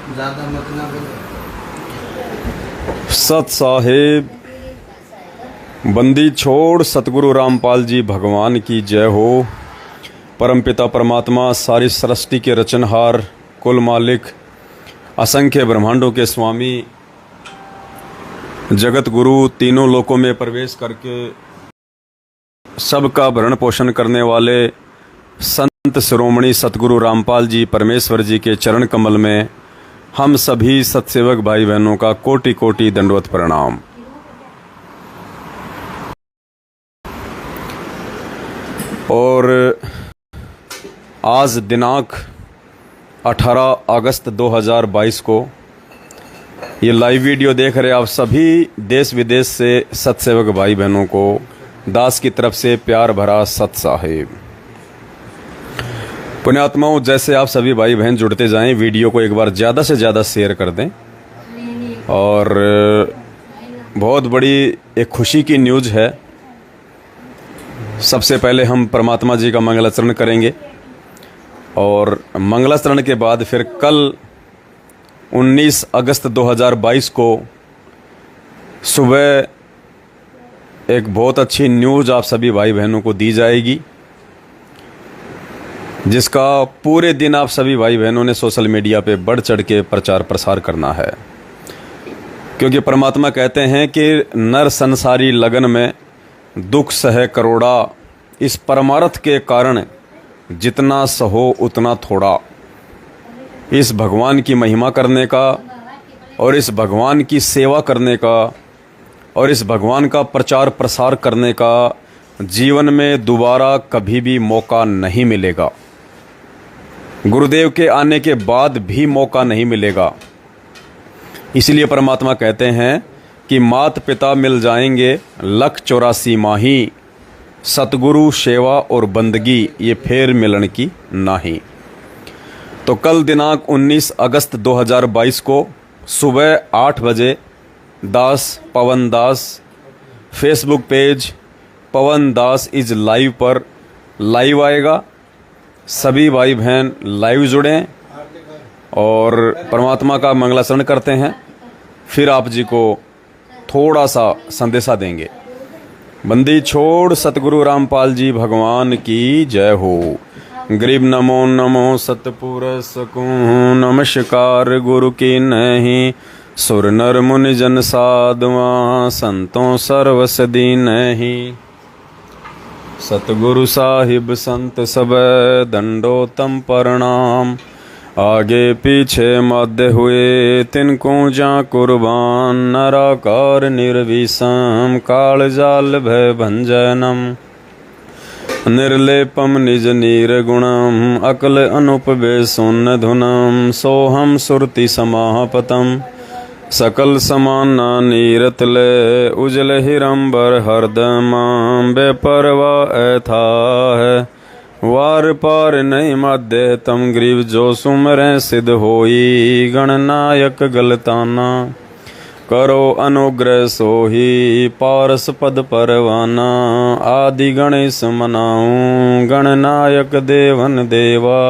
ज़्यादा मत ना बोलो। सत साहेब बंदी छोड़ सतगुरु रामपाल जी भगवान की जय हो। परमपिता परमात्मा सारी सृष्टि के रचनहार, कुल मालिक, असंख्य ब्रह्मांडों के स्वामी, जगत गुरु, तीनों लोकों में प्रवेश करके सबका भरण पोषण करने वाले संत शिरोमणि सतगुरु रामपाल जी परमेश्वर जी के चरण कमल में हम सभी सत्सेवक भाई बहनों का कोटि कोटि दंडवत प्रणाम। और आज दिनांक 18 अगस्त 2022 को ये लाइव वीडियो देख रहे आप सभी देश विदेश से सत्सेवक भाई बहनों को दास की तरफ से प्यार भरा सत साहेब। पुण्यात्माओं, जैसे आप सभी भाई बहन जुड़ते जाएं, वीडियो को एक बार ज़्यादा से ज़्यादा शेयर कर दें। और बहुत बड़ी एक खुशी की न्यूज़ है। सबसे पहले हम परमात्मा जी का मंगलाचरण करेंगे और मंगलाचरण के बाद फिर कल 19 अगस्त 2022 को सुबह एक बहुत अच्छी न्यूज़ आप सभी भाई बहनों को दी जाएगी, जिसका पूरे दिन आप सभी भाई बहनों ने सोशल मीडिया पे बढ़ चढ़ के प्रचार प्रसार करना है। क्योंकि परमात्मा कहते हैं कि नर संसारी लगन में दुख सहे करोड़ा, इस परमार्थ के कारण जितना सहो उतना थोड़ा। इस भगवान की महिमा करने का और इस भगवान की सेवा करने का और इस भगवान का प्रचार प्रसार करने का जीवन में दोबारा कभी भी मौका नहीं मिलेगा। गुरुदेव के आने के बाद भी मौका नहीं मिलेगा। इसलिए परमात्मा कहते हैं कि मात पिता मिल जाएंगे 184 माही, सतगुरु सेवा और बंदगी ये फेर मिलन की नाही। तो कल दिनांक 19 अगस्त 2022 को सुबह 8 बजे Das Pawan Das Facebook page Pawan Das is live पर लाइव आएगा। सभी भाई बहन लाइव जुड़ें और परमात्मा का मंगलाचरण करते हैं, फिर आप जी को थोड़ा सा संदेशा देंगे। बंदी छोड़ सतगुरु रामपाल जी भगवान की जय हो। गरीब नमो नमो सतपुरुष को नमस्कार गुरु की नहीं, सुर नर मुनि जन साधुआ संतों सर्वसदी नहीं। सतगुरु साहिब संत सब दंडोतम प्रणाम, आगे पीछे मध्य हुए तिनको जा कुर्बान। नराकार निर्विषम काल जाल भय भंजनम, निर्लेपम निज निर्गुणम अकल अनुपवे सुन धुनम। सोहम सुरति समापतम सकल समाना नीरतले, उजल हिरंबर हरदमाम बेपरवा ऐथा है। वार पार नहीं मध्य तम ग्रीव जो सुमरें सिद्ध होई। गणनायक गलताना करो अनुग्रह सोही, पारस पद परवाना आदि गणेश मनाऊं। गणनायक देवन देवा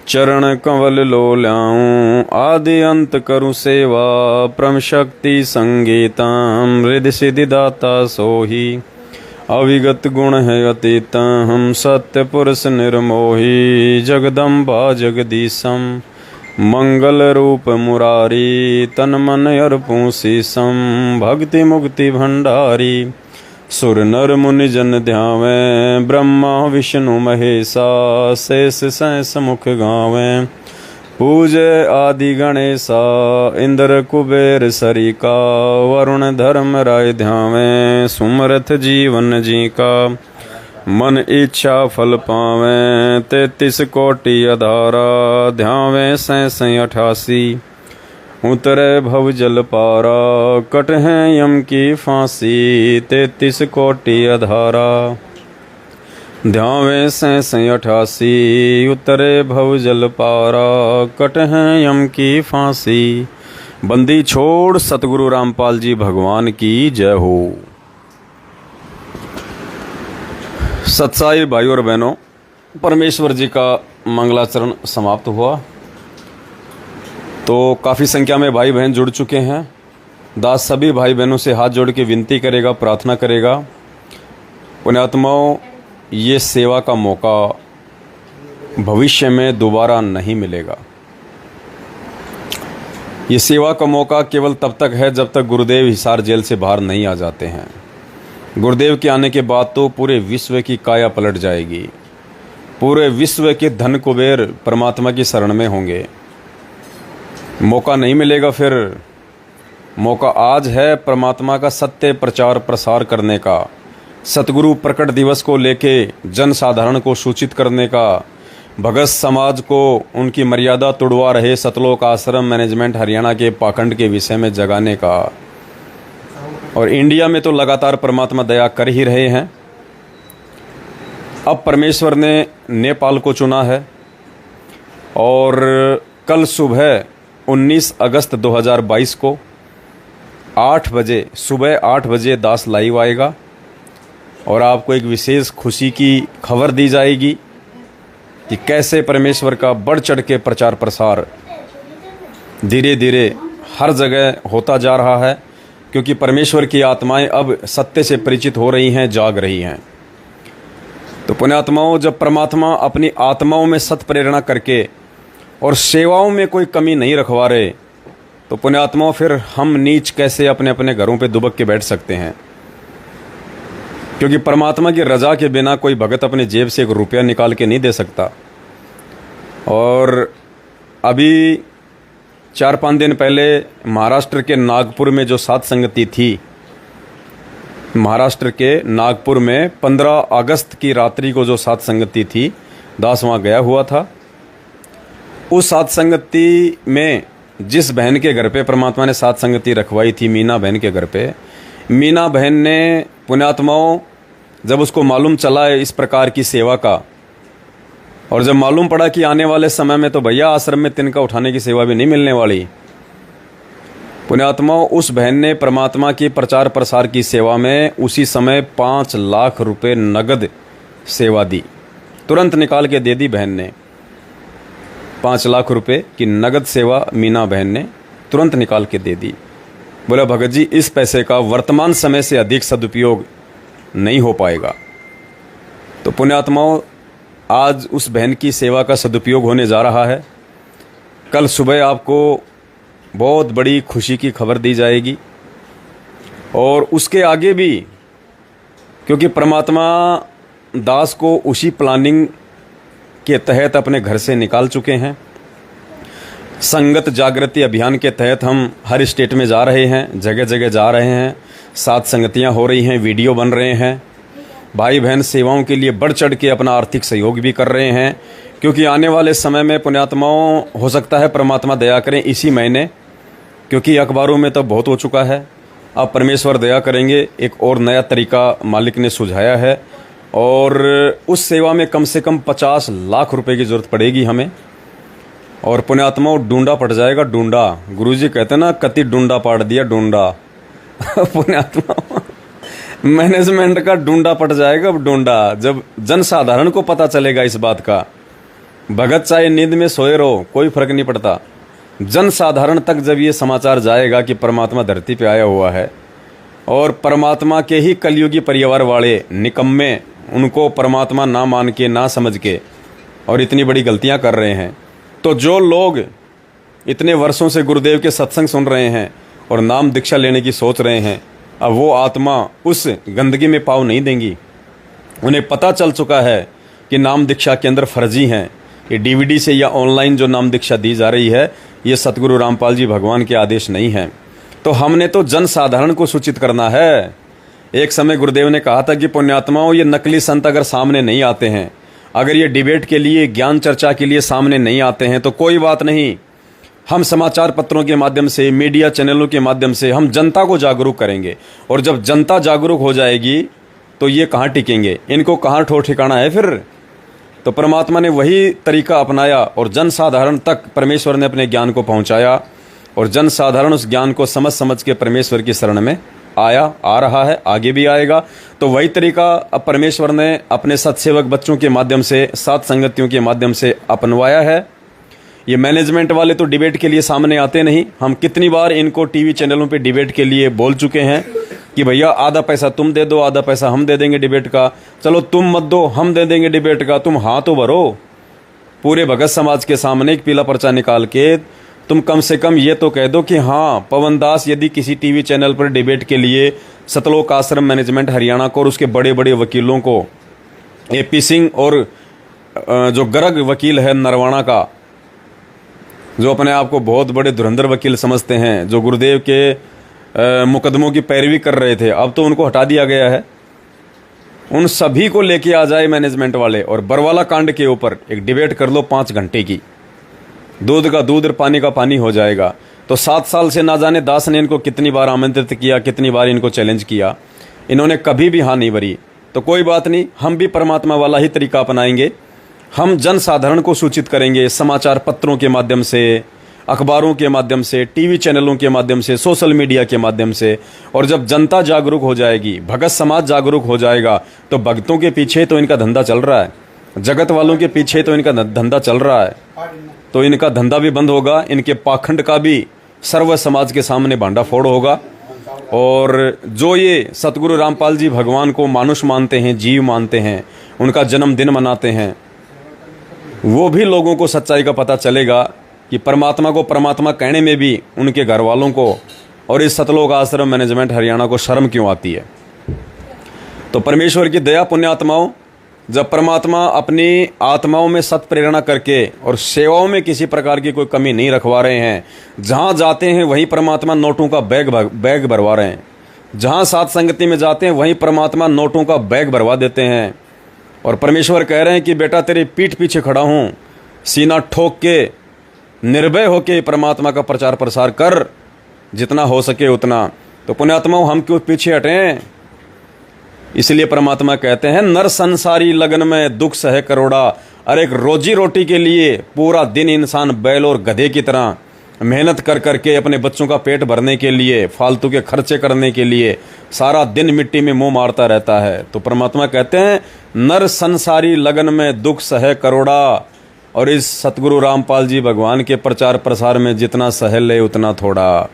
चरण कंवल लो ल्याऊं। आदि अंत करूं सेवा परम शक्ति संगीतम। हृदय सिद्धि दाता सोही, अविगत गुण है अतीतम। सत्य पुरुष निर्मोही, जगदम्बा जगदीशम। मंगल रूप मुरारी, तन मन अर्पूं शीसम। भक्ति मुक्ति भंडारी, सुर नर मुनि जन ध्यावें। ब्रह्मा विष्णु महेशा, शेष सहस मुख गावें। पूजे आदि गणेशा, इंद्र कुबेर सरिका। वरुण धर्म राय ध्यावें, सुमरथ जीवन जी का। मन इच्छा फल पावें, 33 कोटि अधारा। ध्यावें 88 उतरे भव जल पारा। कट है यम की फांसी, 33 कोटि अधारा। ध्यावें 88 उतरे भव जल पारा। कट है यम की फांसी। बंदी छोड़ सतगुरु रामपाल जी भगवान की जय हो। सत्साई भाई और बहनों, परमेश्वर जी का मंगलाचरण समाप्त हुआ। तो काफ़ी संख्या में भाई बहन जुड़ चुके हैं। दास सभी भाई बहनों से हाथ जोड़ के विनती करेगा, प्रार्थना करेगा, पुण्यात्माओं, ये सेवा का मौका भविष्य में दोबारा नहीं मिलेगा। ये सेवा का मौका केवल तब तक है जब तक गुरुदेव हिसार जेल से बाहर नहीं आ जाते हैं। गुरुदेव के आने के बाद तो पूरे विश्व की काया पलट जाएगी। पूरे विश्व के धन कुबेर परमात्मा की शरण में होंगे। मौका नहीं मिलेगा। फिर मौका आज है परमात्मा का सत्य प्रचार प्रसार करने का, सतगुरु प्रकट दिवस को लेके जन साधारण को सूचित करने का, भगत समाज को उनकी मर्यादा तुड़वा रहे सतलोक आश्रम मैनेजमेंट हरियाणा के पाखंड के विषय में जगाने का। और इंडिया में तो लगातार परमात्मा दया कर ही रहे हैं। अब परमेश्वर ने नेपाल को चुना है और कल सुबह 19 अगस्त 2022 को 8 बजे, सुबह 8 बजे दास लाइव आएगा और आपको एक विशेष खुशी की खबर दी जाएगी कि कैसे परमेश्वर का बढ़ चढ़ के प्रचार प्रसार धीरे धीरे हर जगह होता जा रहा है, क्योंकि परमेश्वर की आत्माएं अब सत्य से परिचित हो रही हैं, जाग रही हैं। तो पुण्यात्माओं, जब परमात्मा अपनी आत्माओं में सत प्रेरणा करके और सेवाओं में कोई कमी नहीं रखवा रहे, तो पुण्यात्माओं फिर हम नीच कैसे अपने अपने घरों पे दुबक के बैठ सकते हैं? क्योंकि परमात्मा की रजा के बिना कोई भगत अपने जेब से 1 रुपया निकाल के नहीं दे सकता। और अभी 4-5 दिन पहले महाराष्ट्र के नागपुर में जो सात संगति थी, महाराष्ट्र के नागपुर में 15 अगस्त की रात्रि को जो सात संगति थी, दास वहाँ गया हुआ था। उस सात संगति में जिस बहन के घर पे परमात्मा ने सात संगति रखवाई थी, मीना बहन के घर पे, मीना बहन ने पुण्यात्माओं जब उसको मालूम चला इस प्रकार की सेवा का, और जब मालूम पड़ा कि आने वाले समय में तो भैया आश्रम में तिनका उठाने की सेवा भी नहीं मिलने वाली, पुण्यात्माओं उस बहन ने परमात्मा की प्रचार प्रसार की सेवा में उसी समय 5 लाख रुपए नगद सेवा दी। तुरंत निकाल के दे दी बहन ने। 5 लाख रुपए की नगद सेवा मीना बहन ने तुरंत निकाल के दे दी। बोला भगत जी, इस पैसे का वर्तमान समय से अधिक सदुपयोग नहीं हो पाएगा। तो पुण्यात्माओं, आज उस बहन की सेवा का सदुपयोग होने जा रहा है। कल सुबह आपको बहुत बड़ी खुशी की खबर दी जाएगी और उसके आगे भी, क्योंकि परमात्मा दास को उसी प्लानिंग के तहत अपने घर से निकाल चुके हैं। संगत जागृति अभियान के तहत हम हर स्टेट में जा रहे हैं, जगह जगह जा रहे हैं, सात संगतियां हो रही हैं, वीडियो बन रहे हैं। भाई बहन सेवाओं के लिए बढ़ चढ़ के अपना आर्थिक सहयोग भी कर रहे हैं, क्योंकि आने वाले समय में पुण्यात्माओं हो सकता है परमात्मा दया करें इसी महीने, क्योंकि अखबारों में तो बहुत हो चुका है। अब परमेश्वर दया करेंगे, एक और नया तरीका मालिक ने सुझाया है और उस सेवा में कम से कम 50 लाख रुपए की जरूरत पड़ेगी हमें। और पुण्यात्माओं डूंडा पड़ जाएगा, डूंडा। गुरुजी कहते ना, कति डूंडा पाड़ दिया डूंडा। पुण्यात्मा मैनेजमेंट का डूंडा पड़ जाएगा। अब डूंडा जब जन साधारण को पता चलेगा इस बात का, भगत चाहे नींद में सोए रहो, कोई फर्क नहीं पड़ता। जन साधारण तक जब ये समाचार जाएगा कि परमात्मा धरती पे आया हुआ है और परमात्मा के ही कलयुगी परिवार वाले निकम्मे उनको परमात्मा ना मान के, ना समझ के और इतनी बड़ी गलतियां कर रहे हैं, तो जो लोग इतने वर्षों से गुरुदेव के सत्संग सुन रहे हैं और नाम दीक्षा लेने की सोच रहे हैं, अब वो आत्मा उस गंदगी में पाँव नहीं देंगी। उन्हें पता चल चुका है कि नाम दीक्षा के अंदर फर्जी हैं। ये डीवीडी से या ऑनलाइन जो नाम दीक्षा दी जा रही है, ये सतगुरु रामपाल जी भगवान के आदेश नहीं है। तो हमने तो जन साधारण को सूचित करना है। एक समय गुरुदेव ने कहा था कि पुण्यात्माओं, ये नकली संत अगर सामने नहीं आते हैं, अगर ये डिबेट के लिए, ज्ञान चर्चा के लिए सामने नहीं आते हैं, तो कोई बात नहीं, हम समाचार पत्रों के माध्यम से, मीडिया चैनलों के माध्यम से हम जनता को जागरूक करेंगे। और जब जनता जागरूक हो जाएगी तो ये कहाँ टिकेंगे, इनको कहाँ ठोर ठिकाना है फिर। तो परमात्मा ने वही तरीका अपनाया और जन साधारण तक परमेश्वर ने अपने ज्ञान को पहुँचाया और जन साधारण उस ज्ञान को समझ समझ के परमेश्वर की शरण में आ रहा है, आगे भी आएगा। तो वही तरीका अब परमेश्वर ने अपने सत्सेवक बच्चों के माध्यम से, सात संगतियों के माध्यम से अपनवाया है। ये मैनेजमेंट वाले तो डिबेट के लिए सामने आते नहीं। हम कितनी बार इनको टीवी चैनलों पे डिबेट के लिए बोल चुके हैं कि भैया आधा पैसा तुम दे दो, आधा पैसा हम दे देंगे डिबेट का। चलो तुम मत दो, हम दे देंगे डिबेट का, तुम हाँ तो भरो। पूरे भगत समाज के सामने एक पीला पर्चा निकाल के तुम कम से कम ये तो कह दो कि हाँ, पवन दास यदि किसी टीवी चैनल पर डिबेट के लिए सतलोक आश्रम मैनेजमेंट हरियाणा को और उसके बड़े बड़े वकीलों को, एपी सिंह और जो गर्ग वकील है नरवाणा का, जो अपने आप को बहुत बड़े धुरंधर वकील समझते हैं, जो गुरुदेव के मुकदमों की पैरवी कर रहे थे, अब तो उनको हटा दिया गया है। उन सभी को लेके आ जाए मैनेजमेंट वाले और बरवाला कांड के ऊपर एक डिबेट कर लो 5 घंटे की। दूध का दूध और पानी का पानी हो जाएगा। तो 7 साल से ना जाने दास ने इनको कितनी बार आमंत्रित किया, कितनी बार इनको चैलेंज किया, इन्होंने कभी भी हाँ नहीं भरी। तो कोई बात नहीं, हम भी परमात्मा वाला ही तरीका अपनाएंगे। हम जन साधारण को सूचित करेंगे समाचार पत्रों के माध्यम से, अखबारों के माध्यम से, टीवी चैनलों के माध्यम से, सोशल मीडिया के माध्यम से। और जब जनता जागरूक हो जाएगी, भगत समाज जागरूक हो जाएगा, तो भक्तों के पीछे तो इनका धंधा चल रहा है, जगत वालों के पीछे तो इनका धंधा चल रहा है, तो इनका धंधा भी बंद होगा, इनके पाखंड का भी सर्व समाज के सामने भांडा फोड़ होगा। और जो ये सतगुरु रामपाल जी भगवान को मानुष मानते हैं, जीव मानते हैं, उनका जन्मदिन मनाते हैं, वो भी लोगों को सच्चाई का पता चलेगा कि परमात्मा को परमात्मा कहने में भी उनके घर वालों को और इस सतलोक आश्रम मैनेजमेंट हरियाणा को शर्म क्यों आती है। तो परमेश्वर की दया पुण्यात्माओं, जब परमात्मा अपनी आत्माओं में सत प्रेरणा करके और सेवाओं में किसी प्रकार की कोई कमी नहीं रखवा रहे हैं, जहां जाते हैं वहीं परमात्मा नोटों का बैग भरवा रहे हैं, जहां साथ संगति में जाते हैं वहीं परमात्मा नोटों का बैग भरवा देते हैं। और परमेश्वर कह रहे हैं कि बेटा तेरी पीठ पीछे खड़ा हूं, सीना ठोक के निर्भय होके परमात्मा का प्रचार प्रसार कर, जितना हो सके उतना। तो पुण्यात्माओं, हम क्यों पीछे हटें। इसलिए परमात्मा कहते हैं नर संसारी लगन में दुख सहे करोड़ा। अरे एक रोजी रोटी के लिए पूरा दिन इंसान बैल और गधे की तरह मेहनत कर करके अपने बच्चों का पेट भरने के लिए, फालतू के खर्चे करने के लिए सारा दिन मिट्टी में मुंह मारता रहता है। तो परमात्मा कहते हैं नर संसारी लगन में दुख सहे करोड़ा। और इस सतगुरु रामपाल जी भगवान के प्रचार प्रसार में जितना सह ले उतना थोड़ा।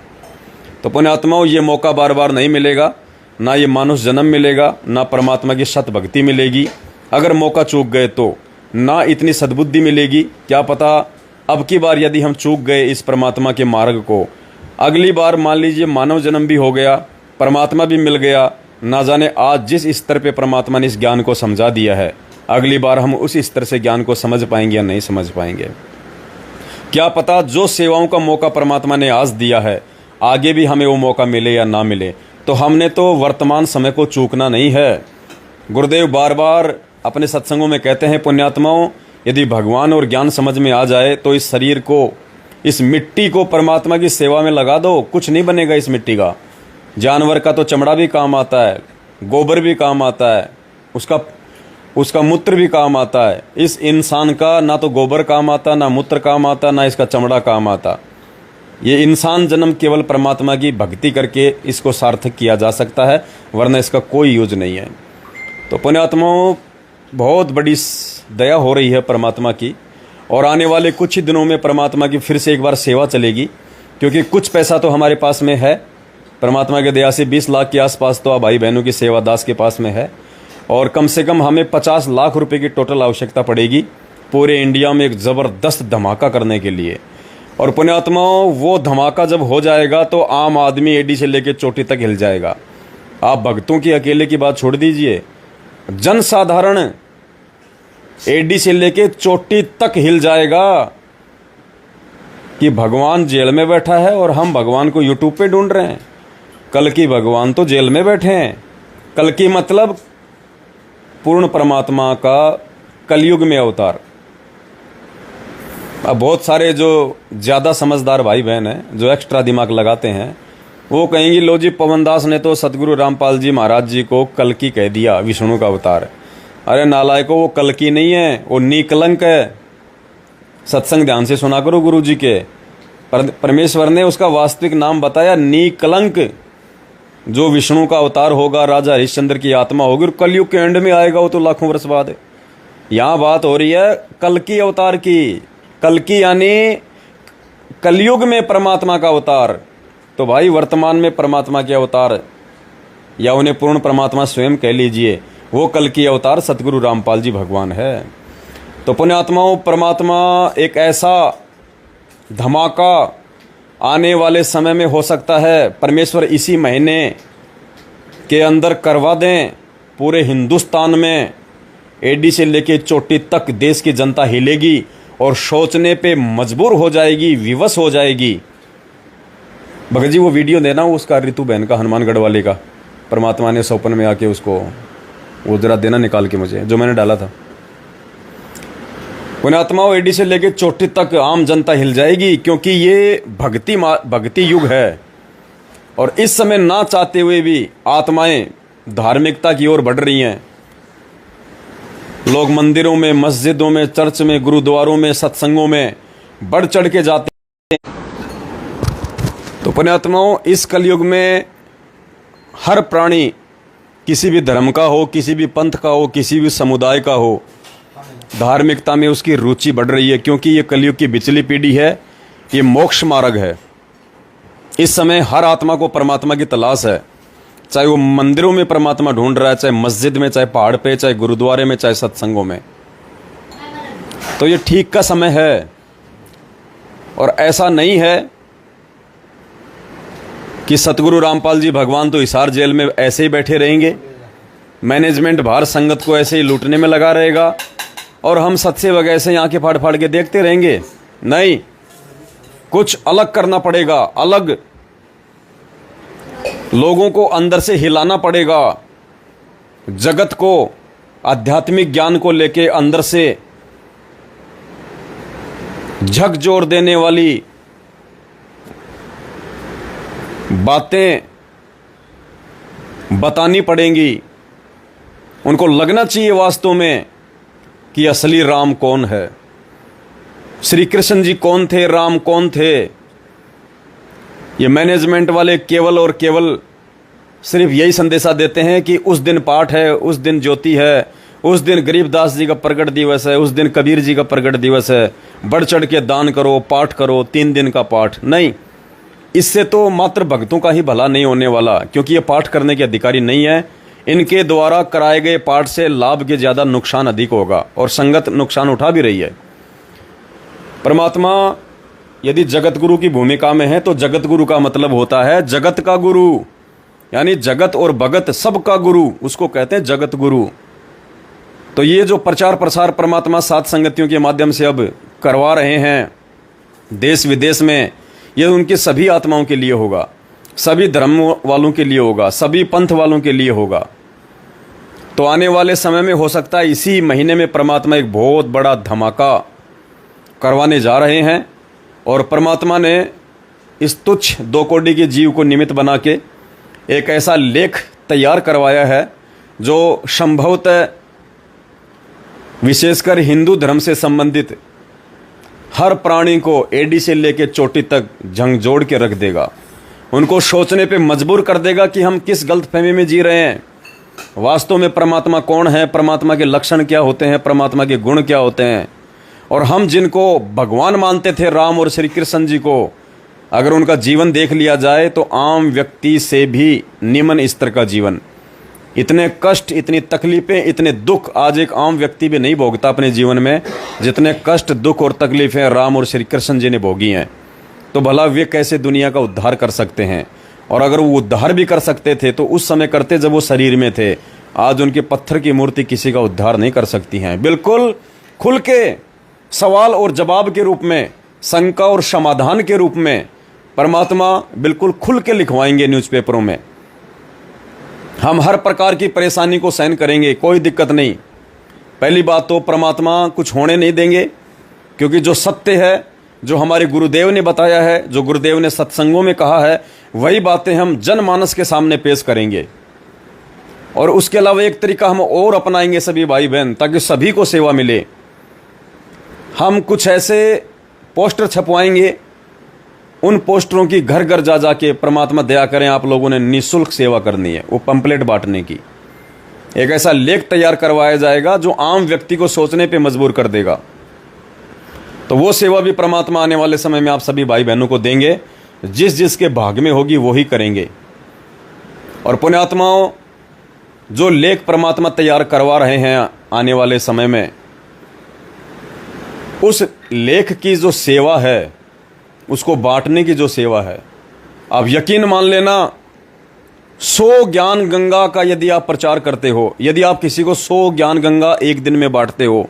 तो पुण्यात्माओं, ये मौका बार बार नहीं मिलेगा, ना ये मानुष जन्म मिलेगा, ना परमात्मा की सत भक्ति मिलेगी। अगर मौका चूक गए तो ना इतनी सद्बुद्धि मिलेगी। क्या पता अब की बार यदि हम चूक गए इस परमात्मा के मार्ग को, अगली बार मान लीजिए मानव जन्म भी हो गया, परमात्मा भी मिल गया, ना जाने आज जिस स्तर पे परमात्मा ने इस ज्ञान को समझा दिया है, अगली बार हम उस स्तर से ज्ञान को समझ पाएंगे या नहीं समझ पाएंगे। क्या पता जो सेवाओं का मौका परमात्मा ने आज दिया है, आगे भी हमें वो मौका मिले या ना मिले। तो हमने तो वर्तमान समय को चूकना नहीं है। गुरुदेव बार बार अपने सत्संगों में कहते हैं पुण्यात्माओं, यदि भगवान और ज्ञान समझ में आ जाए तो इस शरीर को, इस मिट्टी को परमात्मा की सेवा में लगा दो, कुछ नहीं बनेगा इस मिट्टी का। जानवर का तो चमड़ा भी काम आता है, गोबर भी काम आता है, उसका मूत्र भी काम आता है। इस इंसान का ना तो गोबर काम आता, ना मूत्र काम आता, ना इसका चमड़ा काम आता। ये इंसान जन्म केवल परमात्मा की भक्ति करके इसको सार्थक किया जा सकता है, वरना इसका कोई यूज नहीं है। तो पुण्यात्माओं, बहुत बड़ी दया हो रही है परमात्मा की, और आने वाले कुछ ही दिनों में परमात्मा की फिर से एक बार सेवा चलेगी, क्योंकि कुछ पैसा तो हमारे पास में है। परमात्मा की दया से 20 लाख के आसपास तो भाई बहनों की सेवा दास के पास में है, और कम से कम हमें 50 लाख रुपए की टोटल आवश्यकता पड़ेगी पूरे इंडिया में एक ज़बरदस्त धमाका करने के लिए। और पुण्यात्माओं, वो धमाका जब हो जाएगा तो आम आदमी एडी से लेकर चोटी तक हिल जाएगा। आप भक्तों की अकेले की बात छोड़ दीजिए, जन साधारण एडी से लेकर चोटी तक हिल जाएगा कि भगवान जेल में बैठा है और हम भगवान को यूट्यूब पे ढूंढ रहे हैं। कल की भगवान तो जेल में बैठे हैं। कल की मतलब पूर्ण परमात्मा का कलयुग में अवतार। अब बहुत सारे जो ज़्यादा समझदार भाई बहन हैं, जो एक्स्ट्रा दिमाग लगाते हैं, वो कहेंगे लो जी पवन दास ने तो सतगुरु रामपाल जी महाराज जी को कल्कि कह दिया, विष्णु का अवतार। अरे नालायको, वो कल्कि नहीं है, वो नीकलंक है। सत्संग ध्यान से सुना करो गुरु जी के। परमेश्वर ने उसका वास्तविक नाम बताया नीकलंक। जो विष्णु का अवतार होगा, राजा हरिश्चंद्र की आत्मा होगी, और कलयुग के एंड में आएगा वो तो लाखों वर्ष बाद है। यहाँ बात हो रही है कल्कि अवतार की। कल्कि यानी कलयुग में परमात्मा का अवतार। तो भाई वर्तमान में परमात्मा के अवतार या उन्हें पूर्ण परमात्मा स्वयं कह लीजिए, वो कल्कि अवतार सतगुरु रामपाल जी भगवान है। तो पुण्यात्माओं, परमात्मा एक ऐसा धमाका आने वाले समय में हो सकता है, परमेश्वर इसी महीने के अंदर करवा दें। पूरे हिंदुस्तान में एडी से लेके चोटी तक देश की जनता हिलेगी और सोचने पे मजबूर हो जाएगी, विवश हो जाएगी। भगत जी वो वीडियो देना उसका, रितु बहन का, हनुमानगढ़ वाले का, परमात्मा ने सौपन में आके उसको वो जरा देना निकाल के मुझे, जो मैंने डाला था। पुण्यात्माओं, एडी से लेके चोटी तक आम जनता हिल जाएगी, क्योंकि ये भक्ति युग है। और इस समय ना चाहते हुए भी आत्माएं धार्मिकता की ओर बढ़ रही हैं। लोग मंदिरों में, मस्जिदों में, चर्च में, गुरुद्वारों में, सत्संगों में बढ़ चढ़ के जाते हैं। तो पुण्यात्माओं, इस कलयुग में हर प्राणी, किसी भी धर्म का हो, किसी भी पंथ का हो, किसी भी समुदाय का हो, धार्मिकता में उसकी रुचि बढ़ रही है, क्योंकि ये कलयुग की बिचली पीढ़ी है, ये मोक्ष मार्ग है। इस समय हर आत्मा को परमात्मा की तलाश है, चाहे वो मंदिरों में परमात्मा ढूंढ रहा है, चाहे मस्जिद में, चाहे पहाड़ पे, चाहे गुरुद्वारे में, चाहे सत्संगों में। तो ये ठीक का समय है। और ऐसा नहीं है कि सतगुरु रामपाल जी भगवान तो हिसार जेल में ऐसे ही बैठे रहेंगे, मैनेजमेंट बाहर संगत को ऐसे ही लूटने में लगा रहेगा और हम सत्सेवक ऐसे ही आंखें फाड़ फाड़ के देखते रहेंगे। नहीं, कुछ अलग करना पड़ेगा। अलग लोगों को अंदर से हिलाना पड़ेगा। जगत को आध्यात्मिक ज्ञान को लेके अंदर से झकझोर देने वाली बातें बतानी पड़ेंगी। उनको लगना चाहिए वास्तव में कि असली राम कौन है, श्री कृष्ण जी कौन थे, राम कौन थे। ये मैनेजमेंट वाले केवल और केवल सिर्फ यही संदेशा देते हैं कि उस दिन पाठ है, उस दिन ज्योति है, उस दिन गरीबदास जी का प्रगट दिवस है, उस दिन कबीर जी का प्रगट दिवस है, बढ़ चढ़ के दान करो, पाठ करो, 3 दिन का पाठ। नहीं, इससे तो मात्र भक्तों का ही भला नहीं होने वाला, क्योंकि ये पाठ करने के अधिकारी नहीं है। इनके द्वारा कराए गए पाठ से लाभ के ज़्यादा नुकसान अधिक होगा, और संगत नुकसान उठा भी रही है। परमात्मा यदि जगत गुरु की भूमिका में है तो जगत गुरु का मतलब होता है जगत का गुरु, यानी जगत और भगत सब का गुरु, उसको कहते हैं जगत गुरु। तो ये जो प्रचार प्रसार परमात्मा सात संगतियों के माध्यम से अब करवा रहे हैं देश विदेश में, ये उनके सभी आत्माओं के लिए होगा, सभी धर्म वालों के लिए होगा, सभी पंथ वालों के लिए होगा। तो आने वाले समय में हो सकता है इसी महीने में परमात्मा एक बहुत बड़ा धमाका करवाने जा रहे हैं। और परमात्मा ने इस तुच्छ 2 कौड़ी के जीव को निमित्त बना के एक ऐसा लेख तैयार करवाया है जो संभवतः विशेषकर हिंदू धर्म से संबंधित हर प्राणी को एडी से लेकर चोटी तक झंझोड़ के रख देगा। उनको सोचने पे मजबूर कर देगा कि हम किस गलतफहमी में जी रहे हैं, वास्तव में परमात्मा कौन है, परमात्मा के लक्षण क्या होते हैं, परमात्मा के गुण क्या होते हैं। और हम जिनको भगवान मानते थे, राम और श्री कृष्ण जी को, अगर उनका जीवन देख लिया जाए तो आम व्यक्ति से भी निम्न स्तर का जीवन, इतने कष्ट, इतनी तकलीफें, इतने दुख आज एक आम व्यक्ति भी नहीं भोगता अपने जीवन में, जितने कष्ट, दुख और तकलीफें राम और श्री कृष्ण जी ने भोगी हैं। तो भला वे कैसे दुनिया का उद्धार कर सकते हैं? और अगर वो उद्धार भी कर सकते थे तो उस समय करते जब वो शरीर में थे। आज उनके पत्थर की मूर्ति किसी का उद्धार नहीं कर सकती हैं। बिल्कुल खुल के सवाल और जवाब के रूप में, शंका और समाधान के रूप में परमात्मा बिल्कुल खुल के लिखवाएंगे न्यूज़पेपरों में। हम हर प्रकार की परेशानी को सहन करेंगे, कोई दिक्कत नहीं। पहली बात तो परमात्मा कुछ होने नहीं देंगे, क्योंकि जो सत्य है, जो हमारे गुरुदेव ने बताया है, जो गुरुदेव ने सत्संगों में कहा है, वही बातें हम जनमानस के सामने पेश करेंगे। और उसके अलावा एक तरीका हम और अपनाएंगे सभी भाई बहन, ताकि सभी को सेवा मिले। हम कुछ ऐसे पोस्टर छपवाएंगे, उन पोस्टरों की घर घर जा जाके परमात्मा दया करें आप लोगों ने निःशुल्क सेवा करनी है, वो पंपलेट बांटने की। एक ऐसा लेख तैयार करवाया जाएगा जो आम व्यक्ति को सोचने पे मजबूर कर देगा। तो वो सेवा भी परमात्मा आने वाले समय में आप सभी भाई बहनों को देंगे। जिस जिसके भाग में होगी वो ही करेंगे। और पुण्यात्माओं, जो लेख परमात्मा तैयार करवा रहे हैं आने वाले समय में, उस लेख की जो सेवा है, उसको बांटने की जो सेवा है, आप यकीन मान लेना, 100 ज्ञान गंगा का यदि आप प्रचार करते हो, यदि आप किसी को 100 ज्ञान गंगा एक दिन में बांटते हो,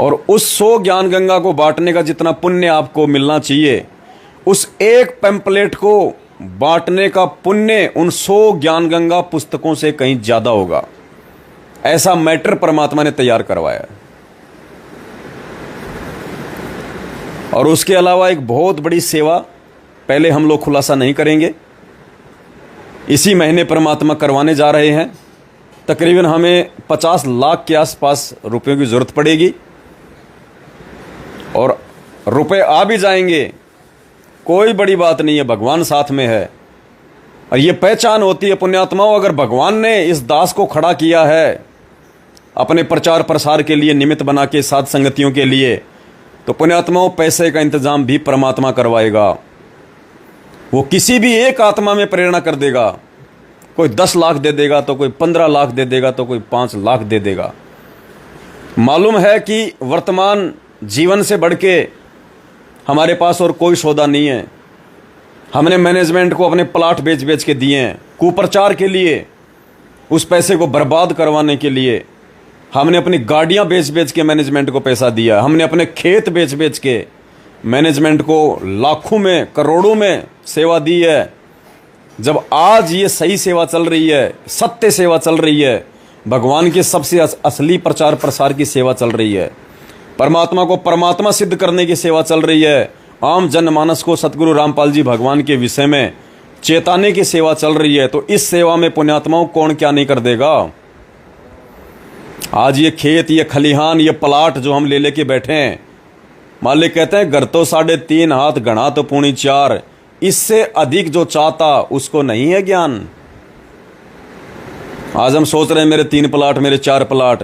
और उस 100 ज्ञान गंगा को बांटने का जितना पुण्य आपको मिलना चाहिए, उस एक पैम्पलेट को बांटने का पुण्य उन 100 ज्ञान गंगा पुस्तकों से कहीं ज्यादा होगा। ऐसा मैटर परमात्मा ने तैयार करवाया है। और उसके अलावा एक बहुत बड़ी सेवा, पहले हम लोग खुलासा नहीं करेंगे, इसी महीने परमात्मा करवाने जा रहे हैं। तकरीबन हमें 50 लाख के आसपास रुपयों की जरूरत पड़ेगी, और रुपए आ भी जाएंगे, कोई बड़ी बात नहीं है, भगवान साथ में है। और ये पहचान होती है पुण्यात्माओं, अगर भगवान ने इस दास को खड़ा किया है अपने प्रचार प्रसार के लिए, निमित्त बना के साथ संगतियों के लिए, तो पुण्यात्माओं पैसे का इंतजाम भी परमात्मा करवाएगा। वो किसी भी एक आत्मा में प्रेरणा कर देगा। कोई 10 लाख दे देगा, तो कोई 15 लाख दे देगा, तो कोई 5 लाख दे देगा। मालूम है कि वर्तमान जीवन से बढ़ के हमारे पास और कोई सौदा नहीं है। हमने मैनेजमेंट को अपने प्लाट बेच बेच के दिए हैं कुप्रचार के लिए, उस पैसे को बर्बाद करवाने के लिए। हमने अपनी गाड़ियां बेच बेच के मैनेजमेंट को पैसा दिया, हमने अपने खेत बेच बेच के मैनेजमेंट को लाखों में करोड़ों में सेवा दी है। जब आज ये सही सेवा चल रही है, सत्य सेवा चल रही है, भगवान के सबसे असली प्रचार प्रसार की सेवा चल रही है, परमात्मा को परमात्मा सिद्ध करने की सेवा चल रही है, आम जनमानस को सतगुरु रामपाल जी भगवान के विषय में चेताने की सेवा चल रही है, तो इस सेवा में पुण्यात्माओं कौन क्या नहीं कर देगा। आज ये खेत, ये खलिहान, ये प्लाट जो हम ले लेके बैठे हैं, मालिक कहते हैं घर तो 3.5 हाथ, घना तो 4.25, इससे अधिक जो चाहता उसको नहीं है ज्ञान। आज हम सोच रहे हैं मेरे 3 प्लाट, मेरे 4 प्लाट,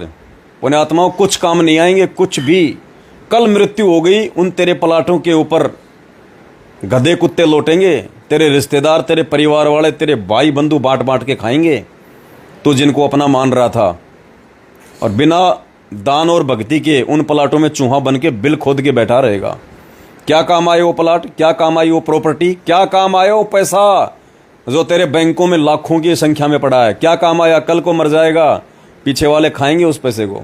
पुण्यात्माओं कुछ काम नहीं आएंगे, कुछ भी। कल मृत्यु हो गई, उन तेरे प्लाटों के ऊपर गधे कुत्ते लौटेंगे, तेरे रिश्तेदार, तेरे परिवार वाले, तेरे भाई बंधु बांट बांट के खाएंगे, तो जिनको अपना मान रहा था। और बिना दान और भक्ति के उन प्लाटों में चूहा बन के बिल खोद के बैठा रहेगा। क्या काम आए वो प्लाट, क्या काम आई वो प्रॉपर्टी, क्या काम आया वो पैसा जो तेरे बैंकों में लाखों की संख्या में पड़ा है, क्या काम आया? कल को मर जाएगा, पीछे वाले खाएंगे उस पैसे को।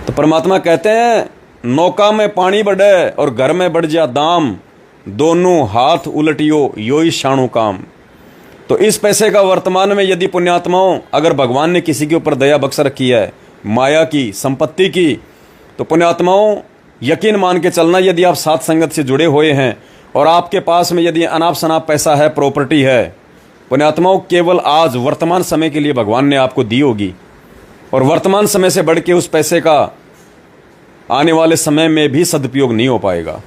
तो परमात्मा कहते हैं नौका में पानी बढ़े और घर में बढ़ जा दाम, दोनों हाथ उलटियो यो ही शाणु काम। तो इस पैसे का वर्तमान में यदि पुण्यात्माओं अगर भगवान ने किसी के ऊपर दया बख्श रखी है, माया की, संपत्ति की, तो पुण्यात्माओं यकीन मान के चलना, यदि आप साथ संगत से जुड़े हुए हैं और आपके पास में यदि अनाप शनाप पैसा है, प्रॉपर्टी है, पुण्यात्माओं केवल आज वर्तमान समय के लिए भगवान ने आपको दी होगी, और वर्तमान समय से बढ़ के उस पैसे का आने वाले समय में भी सदुपयोग नहीं हो पाएगा।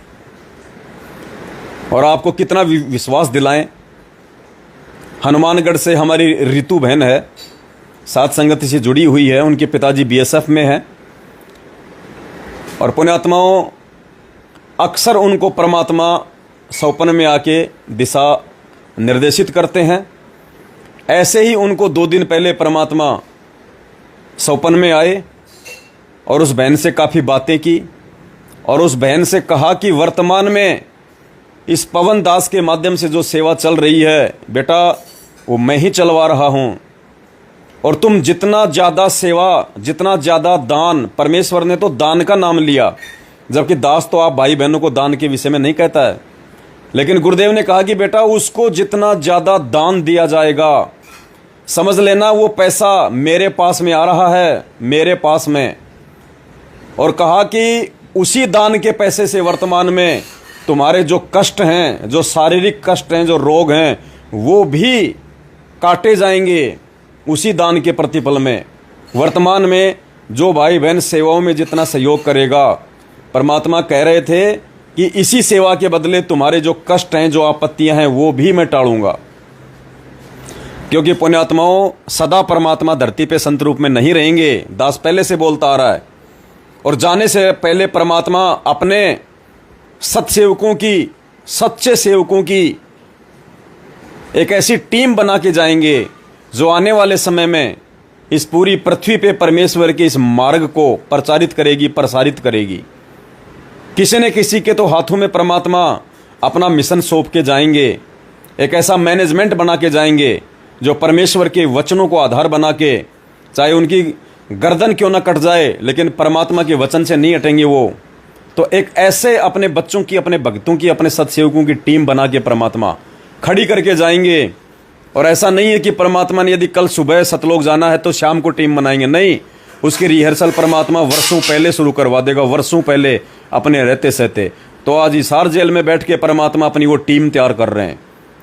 और आपको कितना विश्वास दिलाएं, हनुमानगढ़ से हमारी रितु बहन है, साथ संगति से जुड़ी हुई है, उनके पिताजी बीएसएफ में हैं, और पुण्यात्माओं अक्सर उनको परमात्मा सौपन में आके दिशा निर्देशित करते हैं। ऐसे ही उनको 2 दिन पहले परमात्मा सौपन में आए और उस बहन से काफ़ी बातें की, और उस बहन से कहा कि वर्तमान में इस पवन दास के माध्यम से जो सेवा चल रही है बेटा, वो मैं ही चलवा रहा हूँ, और तुम जितना ज़्यादा सेवा, जितना ज़्यादा दान, परमेश्वर ने तो दान का नाम लिया, जबकि दास तो आप भाई बहनों को दान के विषय में नहीं कहता है, लेकिन गुरुदेव ने कहा कि बेटा उसको जितना ज़्यादा दान दिया जाएगा, समझ लेना वो पैसा मेरे पास में आ रहा है, मेरे पास में। और कहा कि उसी दान के पैसे से वर्तमान में तुम्हारे जो कष्ट हैं, जो शारीरिक कष्ट हैं, जो रोग हैं, वो भी काटे जाएंगे उसी दान के प्रतिफल में। वर्तमान में जो भाई बहन सेवाओं में जितना सहयोग करेगा, परमात्मा कह रहे थे कि इसी सेवा के बदले तुम्हारे जो कष्ट हैं, जो आपत्तियां हैं, वो भी मैं टालूंगा। क्योंकि पुण्यात्माओं सदा परमात्मा धरती पे संत रूप में नहीं रहेंगे, दास पहले से बोलता आ रहा है। और जाने से पहले परमात्मा अपने सत्सेवकों की, सच्चे सेवकों की एक ऐसी टीम बना के जाएंगे जो आने वाले समय में इस पूरी पृथ्वी पे परमेश्वर के इस मार्ग को प्रचारित करेगी, प्रसारित करेगी। किसी न किसी के तो हाथों में परमात्मा अपना मिशन सौंप के जाएंगे, एक ऐसा मैनेजमेंट बना के जाएंगे जो परमेश्वर के वचनों को आधार बना के, चाहे उनकी गर्दन क्यों ना कट जाए लेकिन परमात्मा के वचन से नहीं हटेंगे वो, तो एक ऐसे अपने बच्चों की, अपने भक्तों की, अपने सत्सेवकों की टीम बना के परमात्मा खड़ी करके जाएंगे। और ऐसा नहीं है कि परमात्मा ने यदि कल सुबह सतलोक जाना है तो शाम को टीम बनाएंगे, नहीं, उसकी रिहर्सल परमात्मा वर्षों पहले शुरू करवा देगा, वर्षों पहले अपने रहते सहते। तो आज हिसार जेल में बैठ के परमात्मा अपनी वो टीम तैयार कर रहे हैं,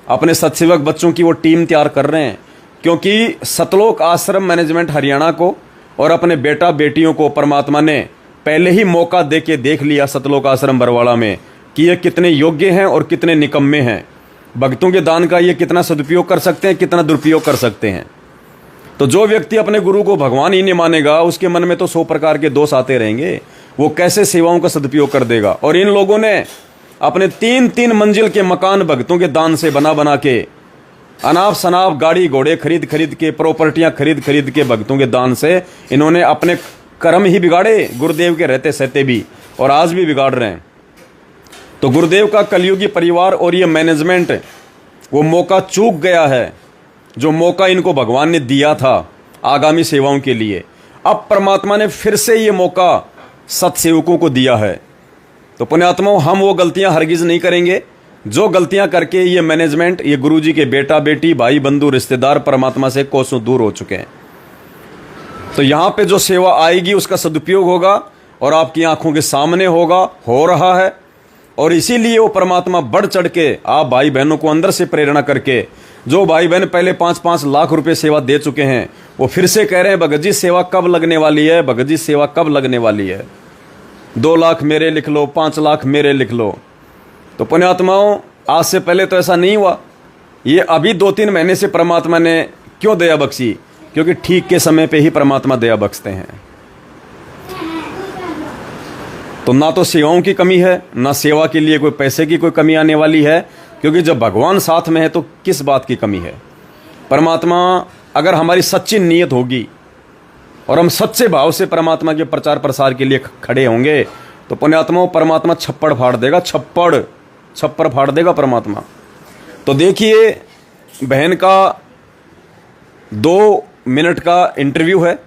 अपने सत्सेवक बच्चों की वो टीम तैयार कर रहे हैं, क्योंकि सतलोक आश्रम मैनेजमेंट हरियाणा को और अपने बेटा बेटियों को परमात्मा ने पहले ही मौका दे के देख लिया सतलोक आश्रम बरवाड़ा में कि ये कितने योग्य हैं और कितने निकम्मे हैं, भक्तों के दान का ये कितना सदुपयोग कर सकते हैं, कितना दुरुपयोग कर सकते हैं। तो जो व्यक्ति अपने गुरु को भगवान ही नहीं मानेगा उसके मन में तो 100 प्रकार के दोष आते रहेंगे, वो कैसे सेवाओं का सदुपयोग कर देगा। और इन लोगों ने अपने 3-3 मंजिल के मकान भक्तों के दान से बना बना के, अनाप शनाप गाड़ी घोड़े खरीद खरीद के, प्रॉपर्टियां खरीद खरीद के भक्तों के दान से इन्होंने अपने कर्म ही बिगाड़े, गुरुदेव के रहते सहते भी, और आज भी बिगाड़ रहे हैं। तो गुरुदेव का कलयुगी परिवार और ये मैनेजमेंट वो मौका चूक गया है जो मौका इनको भगवान ने दिया था आगामी सेवाओं के लिए। अब परमात्मा ने फिर से ये मौका सत्सेवकों को दिया है। तो पुण्यात्माओं, हम वो गलतियां हरगिज नहीं करेंगे जो गलतियां करके ये मैनेजमेंट, ये गुरुजी के बेटा बेटी, भाई बंधु, रिश्तेदार परमात्मा से कोसों दूर हो चुके हैं। तो यहाँ पे जो सेवा आएगी उसका सदुपयोग होगा और आपकी आंखों के सामने होगा, हो रहा है। और इसीलिए वो परमात्मा बढ़ चढ़ के आप भाई बहनों को अंदर से प्रेरणा करके, जो भाई बहन पहले 5-5 लाख रुपए सेवा दे चुके हैं वो फिर से कह रहे हैं भगत जी सेवा कब लगने वाली है, भगत जी सेवा कब लगने वाली है, 2 लाख मेरे लिख लो, 5 लाख मेरे लिख लो। तो पुण्यात्माओं, आज से पहले तो ऐसा नहीं हुआ। ये अभी 2-3 महीने से परमात्मा ने क्यों दया बख्शी? क्योंकि ठीक के समय पे ही परमात्मा दया बख्शते हैं। तो ना तो सेवाओं की कमी है, ना सेवा के लिए कोई पैसे की कोई कमी आने वाली है, क्योंकि जब भगवान साथ में है तो किस बात की कमी है। परमात्मा, अगर हमारी सच्ची नीयत होगी और हम सच्चे भाव से परमात्मा के प्रचार प्रसार के लिए खड़े होंगे तो पुण्यात्माओं परमात्मा छप्पड़ फाड़ देगा, छप्पड़ फाड़ देगा परमात्मा। तो देखिए, बहन का 2 मिनट का इंटरव्यू है।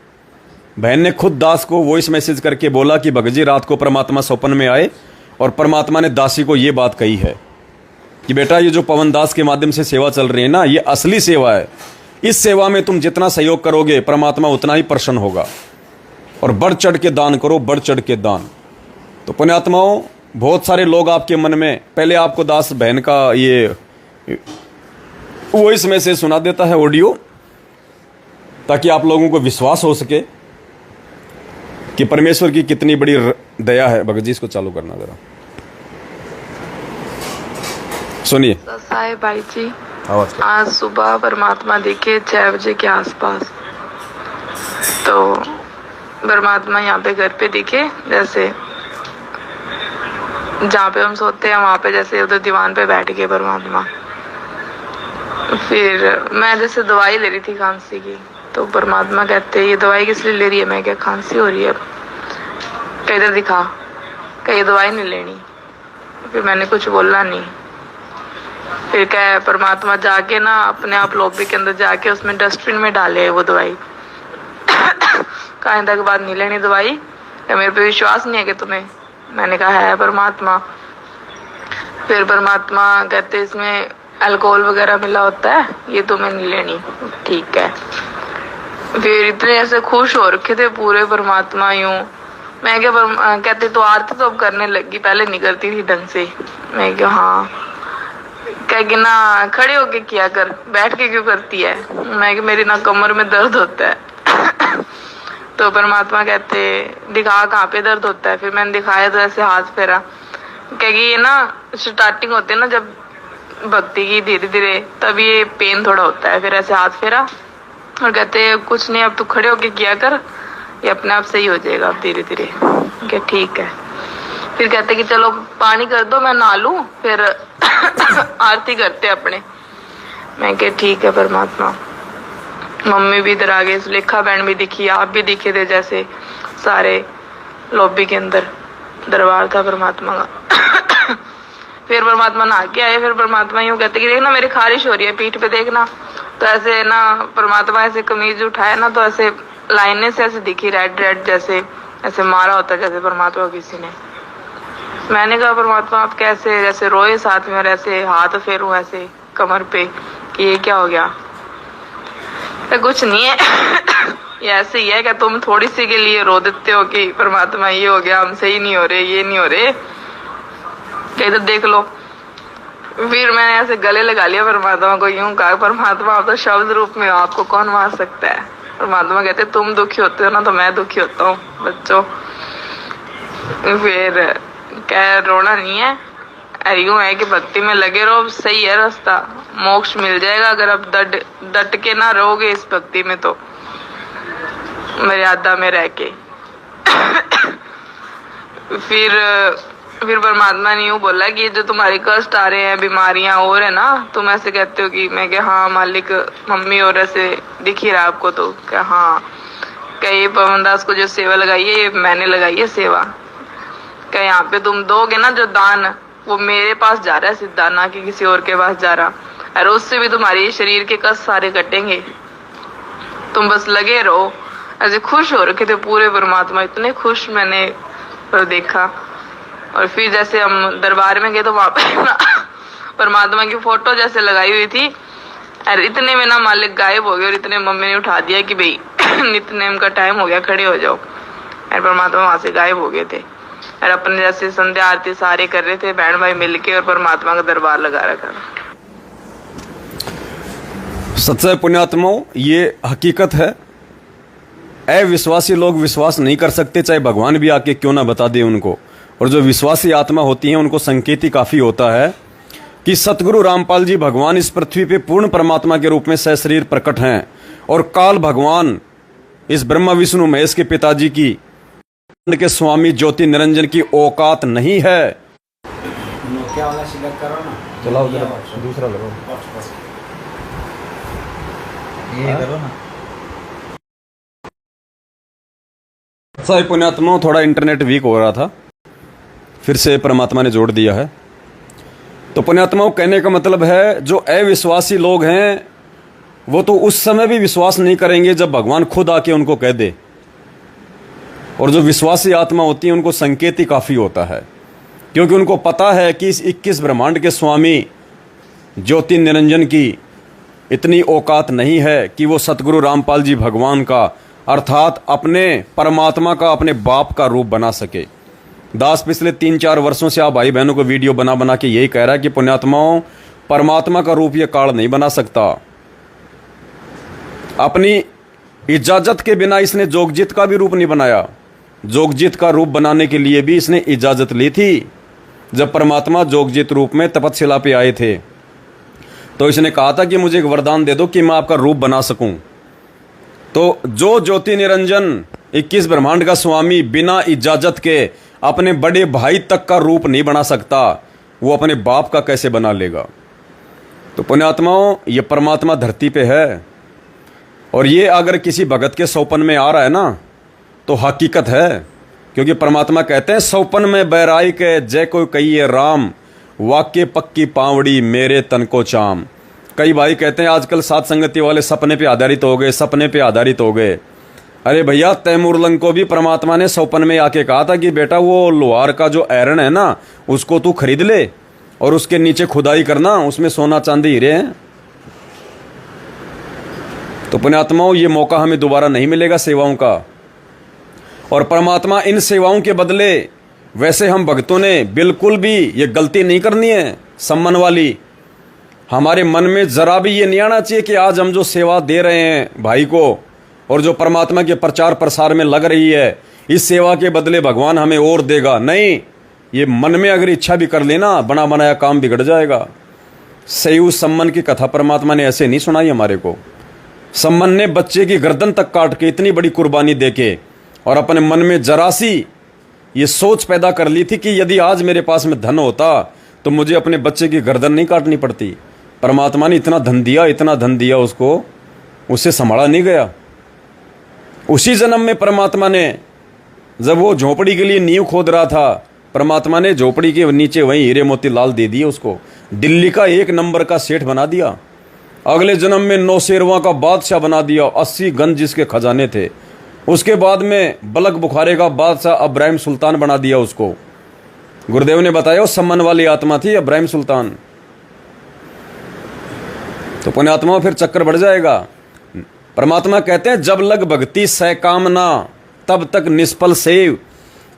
बहन ने खुद दास को वॉइस मैसेज करके बोला कि भगत जी रात को परमात्मा स्वप्न में आए और परमात्मा ने दासी को ये बात कही है कि बेटा ये जो पवन दास के माध्यम से सेवा चल रही है ना, ये असली सेवा है। इस सेवा में तुम जितना सहयोग करोगे परमात्मा उतना ही प्रसन्न होगा, और बढ़ चढ़ के दान करो, बढ़ चढ़ के दान। तो पुण्यात्माओं, बहुत सारे लोग आपके मन में, पहले आपको दास बहन का ये वॉइस मैसेज सुना देता है, ऑडियो, ताकि आप लोगों को विश्वास हो सके कि परमेश्वर की कितनी बड़ी दया है। भगत जी इसको चालू करना जरा, सुनिए। साहेब भाई जी, आज सुबह परमात्मा देखे 6 बजे के आसपास, तो परमात्मा यहाँ पे घर पे दिखे, जैसे जहाँ पे हम सोते हैं वहाँ पे, जैसे उधर दीवान पे बैठ गए परमात्मा। फिर मैं जैसे दवाई ले रही थी खांसी की, तो परमात्मा कहते ये दवाई किस लिए ले रही है? मैं क्या, खांसी हो रही है। कहीं इधर दिखा, कहीं दवाई नहीं लेनी। फिर मैंने कुछ बोला नहीं। फिर क्या, परमात्मा जाके ना अपने आप लॉबी के अंदर जाके उसमें डस्टबिन में डाले वो दवाई। कहा के बाद नहीं लेनी दवाई, मेरे पे विश्वास नहीं है कि तुम्हें? मैंने कहा है परमात्मा। फिर परमात्मा कहते इसमें अल्कोहल वगैरह मिला होता है, ये तुम्हें नहीं लेनी। ठीक है। फिर इतने ऐसे खुश हो रखे थे पूरे परमात्मा यूं। मैं क्या, कहते तो आरती तो अब करने लगी, पहले नहीं करती थी ढंग से। मैं क्या, हाँ। कहेगी ना खड़े होके किया कर, बैठ के क्यों करती है? मैं क्या, मेरी ना कमर में दर्द होता है। तो परमात्मा कहते दिखा कहाँ पे दर्द होता है? फिर मैंने दिखाया तो ऐसे हाथ फेरा। कहेगी ये ना स्टार्टिंग होती है ना जब भक्ति की, धीरे धीरे तब ये पेन थोड़ा होता है। फिर ऐसे हाथ फेरा और कहते कुछ नहीं, अब तू खड़े होके किया कर, ये अपने आप सही हो जाएगा धीरे धीरे। क्या ठीक है। फिर कहते कि चलो पानी कर दो, मैं नहा लूं, फिर आरती करते अपने। मैं क्या ठीक है परमात्मा। मम्मी भी इधर आ गई, सुलेखा बहन भी दिखी, आप भी दिखे थे, जैसे सारे लॉबी के अंदर दरबार था परमात्मा का। फिर परमात्मा नहा के आए। फिर परमात्मा यूं कहते कि देखना मेरी खारिश हो रही है पीठ पे, देखना। तो ऐसे ना परमात्मा ऐसे कमीज उठाया ना, तो ऐसे लाइनें से ऐसे दिखी, रेड रेड, जैसे ऐसे मारा होता जैसे परमात्मा को किसी ने। मैंने कहा परमात्मा आप कैसे, जैसे रोए साथ में और ऐसे हाथ फेरूं ऐसे कमर पे कि ये क्या हो गया। तो कुछ नहीं है, ये ऐसे ही है कि तुम थोड़ी सी के लिए रो देते हो कि परमात्मा ये हो गया, हम सही नहीं हो रहे, ये नहीं हो रहे, क्या इधर देख लो। फिर मैंने ऐसे गले लगा लिया परमात्मा को, यूं कहा परमात्मा आप तो शब्द रूप में हो, आपको कौन मार सकता है। परमात्मा कहते तुम दुखी होते हो ना तो मैं दुखी होता हूँ बच्चों। फिर क्या रोना नहीं है, यूं है कि भक्ति में लगे रहो, सही है रास्ता, मोक्ष मिल जाएगा अगर आप डट के ना रहोगे इस भक्ति में, तो मर्यादा में रह के। फिर परमात्मा ने यूं बोला कि जो तुम्हारे कष्ट आ रहे हैं, बीमारियां और है ना, तुम ऐसे कहते हो कि मैं क्या, हाँ मालिक मम्मी और ऐसे दिख ही रहा आपको, तो क्या हाँ क्या ये पवन दास को जो सेवा लगाई है ये मैंने लगाई है सेवा। क्या यहाँ पे तुम दोगे ना जो दान, वो मेरे पास जा रहा है सीधा, ना कि किसी और के पास जा रहा, और उससे भी तुम्हारी शरीर के कष्ट सारे कटेंगे। तुम बस लगे रहो। ऐसे खुश हो रखे थे पूरे परमात्मा, इतने खुश मैंने पर देखा। और फिर जैसे हम दरबार में गए तो वहां पे ना परमात्मा की फोटो जैसे लगाई हुई थी, और इतने में ना मालिक गायब हो गए, और इतने मम्मी ने उठा दिया कि भाई नित्यनेम का टाइम हो गया, खड़े हो जाओ। और परमात्मा वहां से गायब हो गए थे, और अपने जैसे संध्या आरती सारे कर रहे थे बहन भाई मिलके, और परमात्मा का दरबार लगा रखा। सच्चे पुण्यात्माओं, ये हकीकत है। अविश्वासी लोग विश्वास नहीं कर सकते, चाहे भगवान भी आके क्यों ना बता दे उनको। और जो विश्वासी आत्मा होती हैं उनको संकेत ही काफी होता है कि सतगुरु रामपाल जी भगवान इस पृथ्वी पे पूर्ण परमात्मा के रूप में सशरीर प्रकट हैं, और काल भगवान इस ब्रह्मा विष्णु महेश के पिताजी की के स्वामी ज्योति निरंजन की औकात नहीं है। क्या वाला सिलेक्ट करो ना, चलाओ दूसरा लगाओ, ये करो ना। सही पुण्यात्माओं, थोड़ा इंटरनेट वीक हो रहा था, फिर से परमात्मा ने जोड़ दिया है। तो पुण्यात्माओं, कहने का मतलब है जो अविश्वासी लोग हैं वो तो उस समय भी विश्वास नहीं करेंगे जब भगवान खुद आके उनको कह दे, और जो विश्वासी आत्मा होती है उनको संकेत ही काफी होता है, क्योंकि उनको पता है कि इस 21 ब्रह्मांड के स्वामी ज्योति निरंजन की इतनी औकात नहीं है कि वो सतगुरु रामपाल जी भगवान का, अर्थात अपने परमात्मा का, अपने बाप का रूप बना सके। दास पिछले 3-4 वर्षों से आप भाई बहनों को वीडियो बना बना के यही कह रहा है कि पुण्यात्माओं, परमात्मा का रूप ये काल नहीं बना सकता। अपनी इजाजत के बिना इसने जोगजित का भी रूप नहीं बनाया। जोगजित का रूप बनाने के लिए भी इसने इजाजत ली थी। जब परमात्मा जोगजित रूप में तपस्या पे आए थे तो इसने कहा था कि मुझे एक वरदान दे दो कि मैं आपका रूप बना सकूं। तो जो ज्योति निरंजन 21 ब्रह्मांड का स्वामी बिना इजाजत के अपने बड़े भाई तक का रूप नहीं बना सकता, वो अपने बाप का कैसे बना लेगा। तो पुण्यात्माओं, ये परमात्मा धरती पे है, और ये अगर किसी भगत के सौपन में आ रहा है ना तो हकीकत है, क्योंकि परमात्मा कहते हैं सौपन में बैराई के जय कोई कहिए राम, वाक्य पक्की पावड़ी मेरे तन को चाम। कई भाई कहते हैं आजकल सात संगति वाले सपने पे आधारित हो गए, सपने पे आधारित हो गए। अरे भैया, तैमूरलंग को भी परमात्मा ने सौपन में आके कहा था कि बेटा वो लोहार का जो आयरन है ना उसको तू खरीद ले और उसके नीचे खुदाई करना, उसमें सोना चांदी हीरे हैं। तो पुण्यात्माओं, ये मौका हमें दोबारा नहीं मिलेगा सेवाओं का, और परमात्मा इन सेवाओं के बदले, वैसे हम भक्तों ने बिल्कुल भी ये गलती नहीं करनी है सम्मान वाली। हमारे मन में जरा भी ये नहीं आना चाहिए कि आज हम जो सेवा दे रहे हैं भाई को और जो परमात्मा के प्रचार प्रसार में लग रही है, इस सेवा के बदले भगवान हमें और देगा। नहीं, ये मन में अगर इच्छा भी कर लेना, बना बनाया काम बिगड़ जाएगा। सही सम्मन की कथा परमात्मा ने ऐसे नहीं सुनाई हमारे को। सम्मन ने बच्चे की गर्दन तक काट के इतनी बड़ी कुर्बानी देके और अपने मन में जरा सी ये सोच पैदा कर ली थी कि यदि आज मेरे पास में धन होता तो मुझे अपने बच्चे की गर्दन नहीं काटनी पड़ती। परमात्मा ने इतना धन दिया, इतना धन दिया उसको, उसे संभाला नहीं गया। उसी जन्म में परमात्मा ने, जब वो झोपड़ी के लिए नींव खोद रहा था, परमात्मा ने झोपड़ी के नीचे वहीं हीरे मोती लाल दे दिए उसको, दिल्ली का 1 नंबर का सेठ बना दिया। अगले जन्म में 9 शेरवां का बादशाह बना दिया, 80 गंज जिसके खजाने थे। उसके बाद में बलक बुखारे का बादशाह इब्राहिम सुल्तान बना दिया उसको। गुरुदेव ने बताया उस सम्मान वाली आत्मा थी इब्राहिम सुल्तान। तो पुण्यात्मा फिर चक्कर बढ़ जाएगा। परमात्मा कहते हैं जब लग भक्ति सकामना तब तक निष्फल सेव।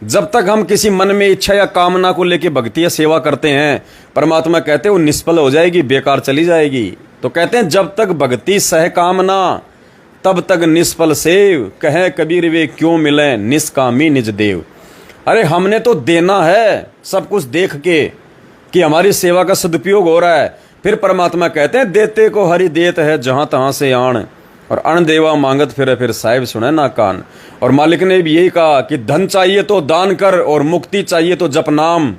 जब तक हम किसी मन में इच्छा या कामना को लेकर भक्ति या सेवा करते हैं, परमात्मा कहते हैं वो निष्फल हो जाएगी, बेकार चली जाएगी। तो कहते हैं जब तक भक्ति सहकामना तब तक निष्फल सेव, कहे कबीर वे क्यों मिले निष्कामी निज देव। अरे हमने तो देना है सब कुछ देख के कि हमारी सेवा का सदुपयोग हो रहा है। फिर परमात्मा कहते हैं देते को हरि देत है जहां तहां से आण, और अण देवा मांगत फिर साहिब सुने ना कान। और मालिक ने भी यही कहा कि धन चाहिए तो दान कर और मुक्ति चाहिए तो जप नाम।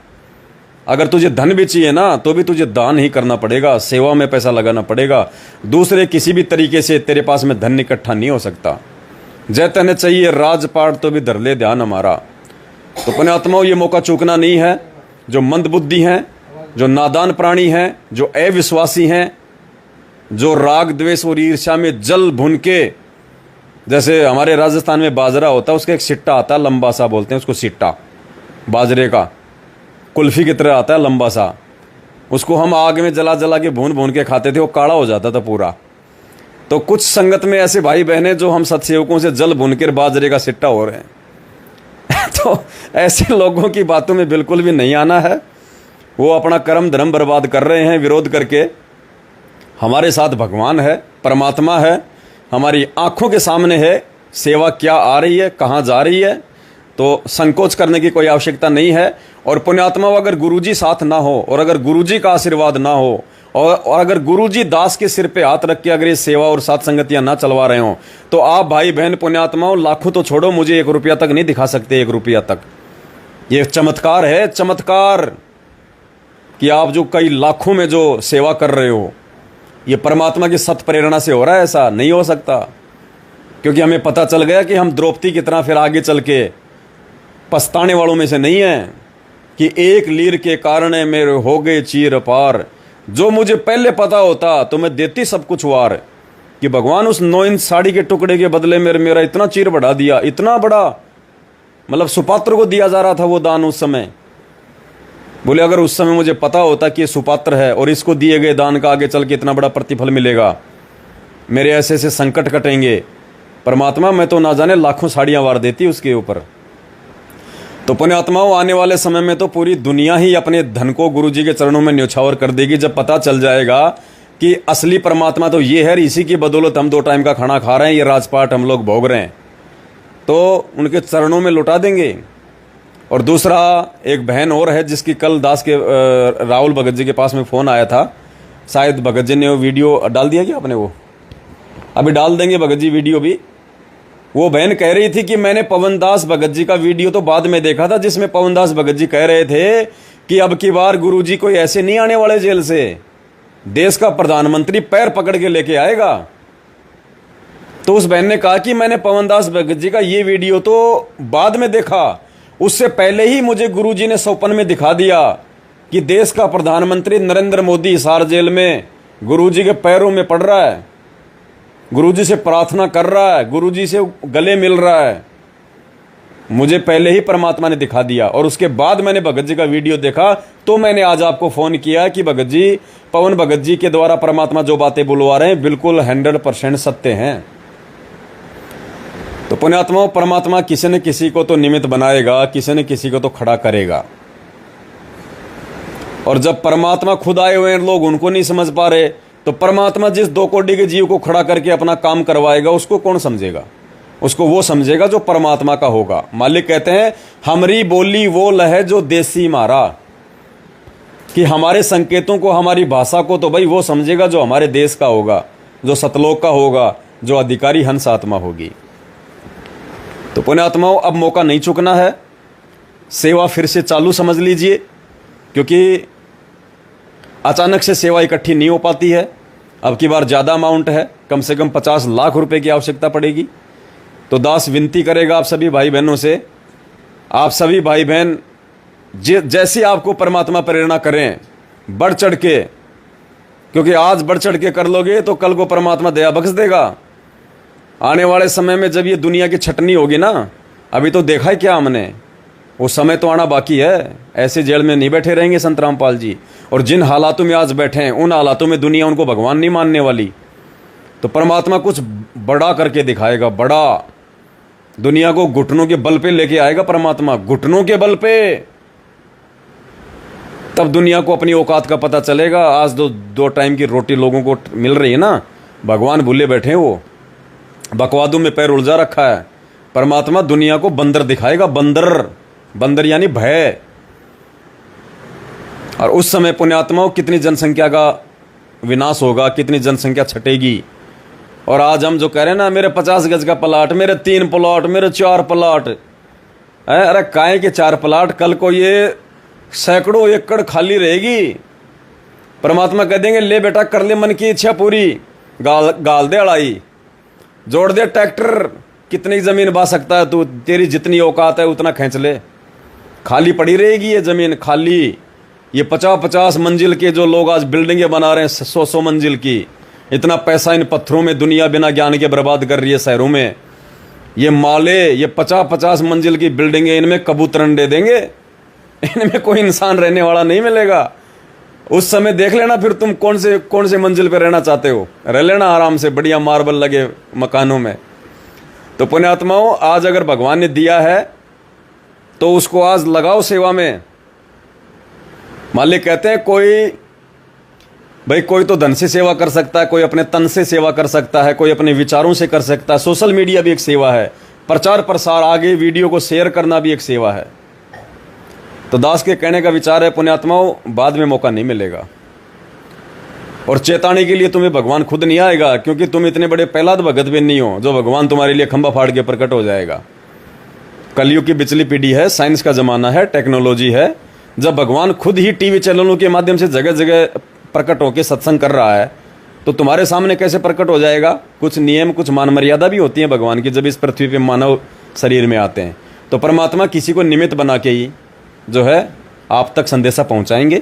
अगर तुझे धन भी चाहिए ना तो भी तुझे दान ही करना पड़ेगा, सेवा में पैसा लगाना पड़ेगा। दूसरे किसी भी तरीके से तेरे पास में धन इकट्ठा नहीं हो सकता। जय तने चाहिए राजपाट तो भी धर ले ध्यान हमारा। तो पुण्यात्माओं ये मौका चूकना नहीं है। जो मंद बुद्धि हैं, जो नादान प्राणी हैं, जो अविश्वासी हैं, जो राग द्वेष और ईर्ष्या में जल भुन के, जैसे हमारे राजस्थान में बाजरा होता है उसका एक सिट्टा आता है लंबा सा, बोलते हैं उसको सिट्टा, बाजरे का कुल्फी की तरह आता है लंबा सा। उसको हम आग में जला जला के भून भून के खाते थे, वो काला हो जाता था पूरा। तो कुछ संगत में ऐसे भाई बहने जो हम सत्सेवकों से जल भून कर बाजरे का सिट्टा हो रहे हैं तो ऐसे लोगों की बातों में बिल्कुल भी नहीं आना है। वो अपना कर्म धर्म बर्बाद कर रहे हैं विरोध करके। हमारे साथ भगवान है, परमात्मा है, हमारी आंखों के सामने है। सेवा क्या आ रही है, कहाँ जा रही है, तो संकोच करने की कोई आवश्यकता नहीं है। और पुण्यात्मा अगर गुरुजी साथ ना हो और अगर गुरुजी का आशीर्वाद ना हो और अगर गुरुजी दास के सिर पे हाथ रख के अगर ये सेवा और साथ संगतियां ना चलवा रहे हो तो आप भाई बहन पुण्यात्माओं लाखों तो छोड़ो, मुझे 1 रुपया तक नहीं दिखा सकते। 1 रुपया तक ये चमत्कार है, चमत्कार कि आप जो कई लाखों में जो सेवा कर रहे हो ये परमात्मा की सत प्रेरणा से हो रहा है। ऐसा नहीं हो सकता, क्योंकि हमें पता चल गया कि हम द्रौपदी की तरह फिर आगे चल के पछताने वालों में से नहीं है कि 1 लीर के कारण मेरे हो गए चीर पार। जो मुझे पहले पता होता तो मैं देती सब कुछ वार, कि भगवान उस 9 इंच साड़ी के टुकड़े के बदले मेरा इतना चीर बढ़ा दिया, इतना बड़ा, मतलब सुपात्र को दिया जा रहा था वो दान उस समय। बोले अगर उस समय मुझे पता होता कि ये सुपात्र है और इसको दिए गए दान का आगे चल के इतना बड़ा प्रतिफल मिलेगा, मेरे ऐसे ऐसे संकट कटेंगे, परमात्मा मैं तो ना जाने लाखों साड़ियां वार देती उसके ऊपर। तो पुण्यात्माओं आने वाले समय में तो पूरी दुनिया ही अपने धन को गुरु जी के चरणों में न्यौछावर कर देगी जब पता चल जाएगा कि असली परमात्मा तो ये है, इसी की बदौलत हम 2 टाइम का खाना खा रहे हैं, ये राजपाट हम लोग भोग रहे हैं। तो उनके चरणों में लौटा देंगे। और दूसरा एक बहन और है जिसकी कल दास के राहुल भगत जी के पास में फ़ोन आया था, शायद भगत जी ने वो वीडियो डाल दिया क्या आपने? वो अभी डाल देंगे भगत जी वीडियो भी। वो बहन कह रही थी कि मैंने पवन दास भगत जी का वीडियो तो बाद में देखा था जिसमें पवन दास भगत जी कह रहे थे कि अब की बार गुरु जी कोई ऐसे नहीं आने वाले जेल से, देश का प्रधानमंत्री पैर पकड़ के लेके आएगा। तो उस बहन ने कहा कि मैंने पवन दास भगत जी का ये वीडियो तो बाद में देखा, उससे पहले ही मुझे गुरु जी ने सौपन में दिखा दिया कि देश का प्रधानमंत्री नरेंद्र मोदी हिसार जेल में गुरु जी के पैरों में पड़ रहा है, गुरुजी से प्रार्थना कर रहा है, गुरुजी से गले मिल रहा है। मुझे पहले ही परमात्मा ने दिखा दिया और उसके बाद मैंने भगत जी का वीडियो देखा तो मैंने आज आपको फोन किया कि भगत जी, पवन भगत जी के द्वारा परमात्मा जो बातें बुलवा रहे हैं बिल्कुल 100% सत्य हैं। तो पुण्यात्माओं, परमात्मा किसी न किसी को तो निमित्त बनाएगा, किसी न किसी को तो खड़ा करेगा। और जब परमात्मा खुद आए हुए हैं, लोग उनको नहीं समझ पा रहे, तो परमात्मा जिस 2 कोटि के जीव को खड़ा करके अपना काम करवाएगा उसको कौन समझेगा? उसको वो समझेगा जो परमात्मा का होगा। मालिक कहते हैं हमरी बोली वो लहे जो देसी मारा, कि हमारे संकेतों को, हमारी भाषा को तो भाई वो समझेगा जो हमारे देश का होगा, जो सतलोक का होगा, जो अधिकारी हंस आत्मा होगी। तो पुण्यात्माओं, अब मौका नहीं चुकना है, सेवा फिर से चालू समझ लीजिए, क्योंकि अचानक से सेवा इकट्ठी नहीं हो पाती है। अब की बार ज़्यादा अमाउंट है, कम से कम 50 लाख रुपए की आवश्यकता पड़ेगी। तो दास विनती करेगा आप सभी भाई बहनों से, आप सभी भाई बहन जैसे आपको परमात्मा प्रेरणा करें, बढ़ चढ़ के, क्योंकि आज बढ़ चढ़ के कर लोगे तो कल को परमात्मा दया बख्श देगा। आने वाले समय में जब ये दुनिया की छटनी होगी ना, अभी तो देखा है क्या हमने, वो समय तो आना बाकी है। ऐसे जेल में नहीं बैठे रहेंगे संत रामपाल जी, और जिन हालातों में आज बैठे हैं उन हालातों में दुनिया उनको भगवान नहीं मानने वाली। तो परमात्मा कुछ बड़ा करके दिखाएगा, बड़ा। दुनिया को घुटनों के बल पे लेके आएगा परमात्मा, घुटनों के बल पे। तब दुनिया को अपनी औकात का पता चलेगा। आज दो टाइम की रोटी लोगों को मिल रही है ना, भगवान भूले बैठे हैं, वो बकवादों में पैर उलझा रखा है। परमात्मा दुनिया को बंदर दिखाएगा, बंदर, बंदर यानी भय। और उस समय पुण्यात्माओं कितनी जनसंख्या का विनाश होगा, कितनी जनसंख्या छटेगी। और आज हम जो कह रहे हैं ना, मेरे 50 गज का प्लाट, मेरे 3 प्लाट, मेरे 4 प्लाट, अरे काहे के 4 प्लाट, कल को ये सैकड़ों एकड़ खाली रहेगी। परमात्मा कह देंगे, ले बेटा कर ले मन की इच्छा पूरी, गाल दे अड़ाई, जोड़ दे ट्रैक्टर, कितनी जमीन बा सकता है तू, तेरी जितनी औकात है उतना खींच ले। खाली पड़ी रहेगी ये जमीन, खाली। ये 50-50 मंजिल के जो लोग आज बिल्डिंगें बना रहे हैं, 100-100 मंजिल की, इतना पैसा इन पत्थरों में दुनिया बिना ज्ञान के बर्बाद कर रही है शहरों में। ये माले, ये 50-50 मंजिल की बिल्डिंगें, इनमें कबूतर अंडे देंगे, इनमें कोई इंसान रहने वाला नहीं मिलेगा। उस समय देख लेना फिर तुम कौन से मंजिल पे रहना चाहते हो, रह लेना आराम से बढ़िया मार्बल लगे मकानों में। तो पुण्यात्माओं, आज अगर भगवान ने दिया है तो उसको आज लगाओ सेवा में। मालिक कहते हैं कोई तो धन से सेवा कर सकता है, कोई अपने तन से सेवा कर सकता है, कोई अपने विचारों से कर सकता है। सोशल मीडिया भी एक सेवा है, प्रचार प्रसार, आगे वीडियो को शेयर करना भी एक सेवा है। तो दास के कहने का विचार है पुण्यात्माओं, बाद में मौका नहीं मिलेगा। और चेताने के लिए तुम्हें भगवान खुद नहीं आएगा, क्योंकि तुम इतने बड़े प्रहलाद भगत भी नहीं हो जो भगवान तुम्हारे लिए खंभा फाड़ के प्रकट हो जाएगा। कलयुग की बिचली पीढ़ी है, साइंस का जमाना है, टेक्नोलॉजी है। जब भगवान खुद ही टीवी चैनलों के माध्यम से जगह जगह प्रकट होकर सत्संग कर रहा है, तो तुम्हारे सामने कैसे प्रकट हो जाएगा। कुछ नियम, कुछ मान मर्यादा भी होती है भगवान की, जब इस पृथ्वी पे मानव शरीर में आते हैं। तो परमात्मा किसी को निमित्त बना के ही जो है आप तक संदेशा पहुंचाएंगे।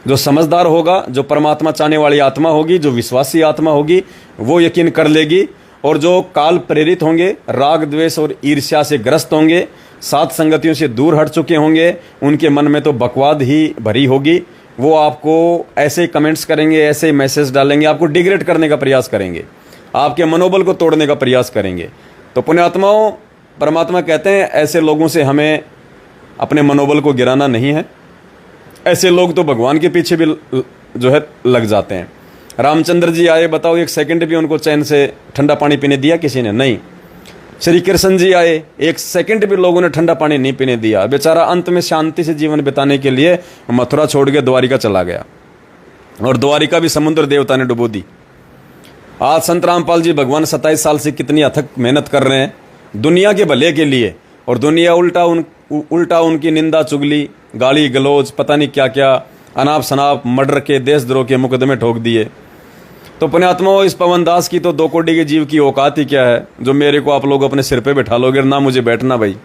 जो समझदार होगा, जो परमात्मा चाहने वाली आत्मा होगी, जो विश्वासी आत्मा होगी, वो यकीन कर लेगी। और जो काल प्रेरित होंगे, राग द्वेष और ईर्ष्या से ग्रस्त होंगे, सात संगतियों से दूर हट चुके होंगे, उनके मन में तो बकवाद ही भरी होगी। वो आपको ऐसे कमेंट्स करेंगे, ऐसे मैसेज डालेंगे, आपको डिग्रेड करने का प्रयास करेंगे, आपके मनोबल को तोड़ने का प्रयास करेंगे। तो पुण्यात्माओं, परमात्मा कहते हैं ऐसे लोगों से हमें अपने मनोबल को गिराना नहीं है। ऐसे लोग तो भगवान के पीछे भी जो है लग जाते हैं। रामचंद्र जी आए, बताओ 1 सेकंड भी उनको चैन से ठंडा पानी पीने दिया किसी ने? नहीं। श्री कृष्ण जी आए, 1 सेकंड भी लोगों ने ठंडा पानी नहीं पीने दिया। बेचारा अंत में शांति से जीवन बिताने के लिए मथुरा छोड़ के द्वारिका चला गया, और द्वारिका भी समुद्र देवता ने डुबो दी। आज संत रामपाल जी भगवान 27 साल से कितनी अथक मेहनत कर रहे हैं दुनिया के भले के लिए, और दुनिया उल्टा उनकी निंदा, चुगली, गाली गलौज, पता नहीं क्या क्या, अनाप शनाप, मर्डर के, देशद्रोह के मुकदमे ठोक दिए। तो पुण्यात्माओं, इस पवन दास की तो 2 कोटि के जीव की औकात ही क्या है, जो मेरे को आप लोग अपने सिर पे बैठा लोगे, ना मुझे बैठना। भाई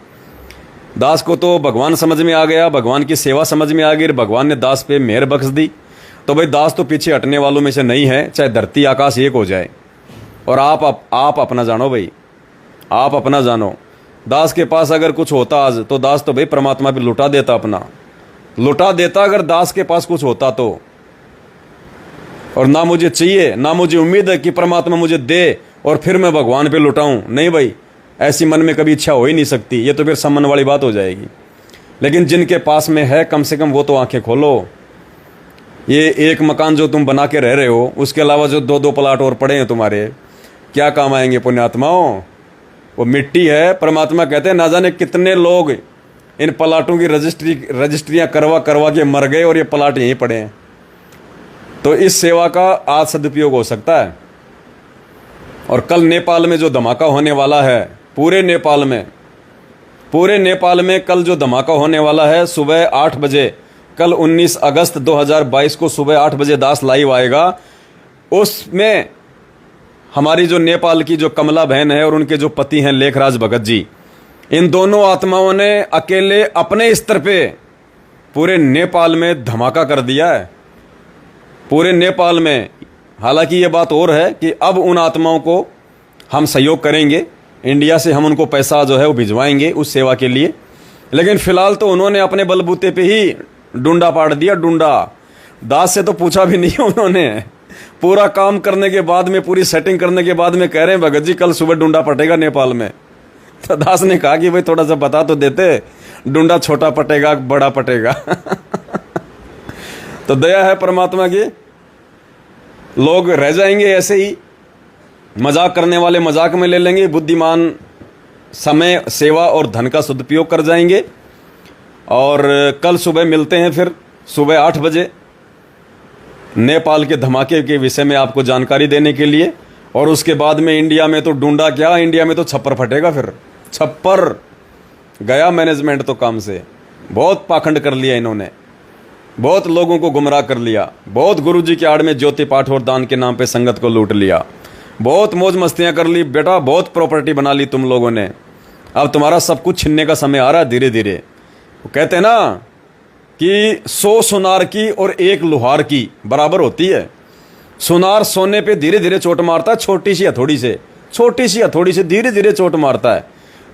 दास को तो भगवान समझ में आ गया, भगवान की सेवा समझ में आ गई, भगवान ने दास पे मेहर बख्श दी। तो भाई दास तो पीछे हटने वालों में से नहीं है, चाहे धरती आकाश एक हो जाए। और आप अपना जानो भाई, आप अपना जानो। दास के पास अगर कुछ होता आज, तो दास तो भाई परमात्मा पे लुटा देता, अपना लुटा देता अगर दास के पास कुछ होता तो। और ना मुझे चाहिए, ना मुझे उम्मीद है कि परमात्मा मुझे दे और फिर मैं भगवान पे लुटाऊं। नहीं भाई, ऐसी मन में कभी इच्छा हो ही नहीं सकती, ये तो फिर सम्मान वाली बात हो जाएगी। लेकिन जिनके पास में है, कम से कम वो तो आंखें खोलो। ये एक मकान जो तुम बना के रह रहे हो, उसके अलावा जो 2-2 प्लाट और पड़े हैं तुम्हारे, क्या काम आएंगे पुण्यात्माओं? वो मिट्टी है। परमात्मा कहते हैं ना जाने कितने लोग इन प्लाटों की रजिस्ट्रियां करवा के मर गए, और ये प्लाट यहीं पड़े हैं। तो इस सेवा का आज सदुपयोग हो सकता है। और कल नेपाल में जो धमाका होने वाला है, पूरे नेपाल में पूरे नेपाल में कल जो धमाका होने वाला है सुबह 8 बजे, कल 19 अगस्त 2022 को सुबह 8 बजे दास लाइव आएगा। उसमें हमारी जो नेपाल की जो कमला बहन है और उनके जो पति हैं लेखराज भगत जी, इन दोनों आत्माओं ने अकेले अपने स्तर पे पूरे नेपाल में धमाका कर दिया है, पूरे नेपाल में। हालांकि ये बात और है कि अब उन आत्माओं को हम सहयोग करेंगे, इंडिया से हम उनको पैसा जो है वो भिजवाएंगे उस सेवा के लिए, लेकिन फिलहाल तो उन्होंने अपने बलबूते पे ही डूंडा पाड़ दिया। डूंडा दास से तो पूछा भी नहीं उन्होंने, पूरा काम करने के बाद में, पूरी सेटिंग करने के बाद में कह रहे हैं भगत जी कल सुबह डूंडा पटेगा नेपाल में। तो दास ने कहा कि भाई थोड़ा सा बता तो देते, डूंडा छोटा पटेगा बड़ा पटेगा। तो दया है परमात्मा की, लोग रह जाएंगे ऐसे ही, मजाक करने वाले मजाक में ले लेंगे, बुद्धिमान समय, सेवा और धन का सदुपयोग कर जाएंगे। और कल सुबह मिलते हैं फिर सुबह 8 बजे नेपाल के धमाके के विषय में आपको जानकारी देने के लिए। और उसके बाद में इंडिया में तो डूंडा क्या, इंडिया में तो छप्पर फटेगा। फिर छप्पर गया मैनेजमेंट तो काम से, बहुत पाखंड कर लिया इन्होंने, बहुत लोगों को गुमराह कर लिया, बहुत गुरुजी के आड़ में ज्योति पाठ और दान के नाम पे संगत को लूट लिया, बहुत मौज मस्तियां कर ली बेटा, बहुत प्रॉपर्टी बना ली तुम लोगों ने। अब तुम्हारा सब कुछ छीनने का समय आ रहा है धीरे धीरे। वो कहते हैं ना कि 100 सुनार की और 1 लोहार की बराबर होती है। सुनार सोने पे धीरे धीरे चोट मारता है, छोटी सी हथौड़ी से, छोटी सी हथौड़ी से धीरे धीरे चोट मारता है।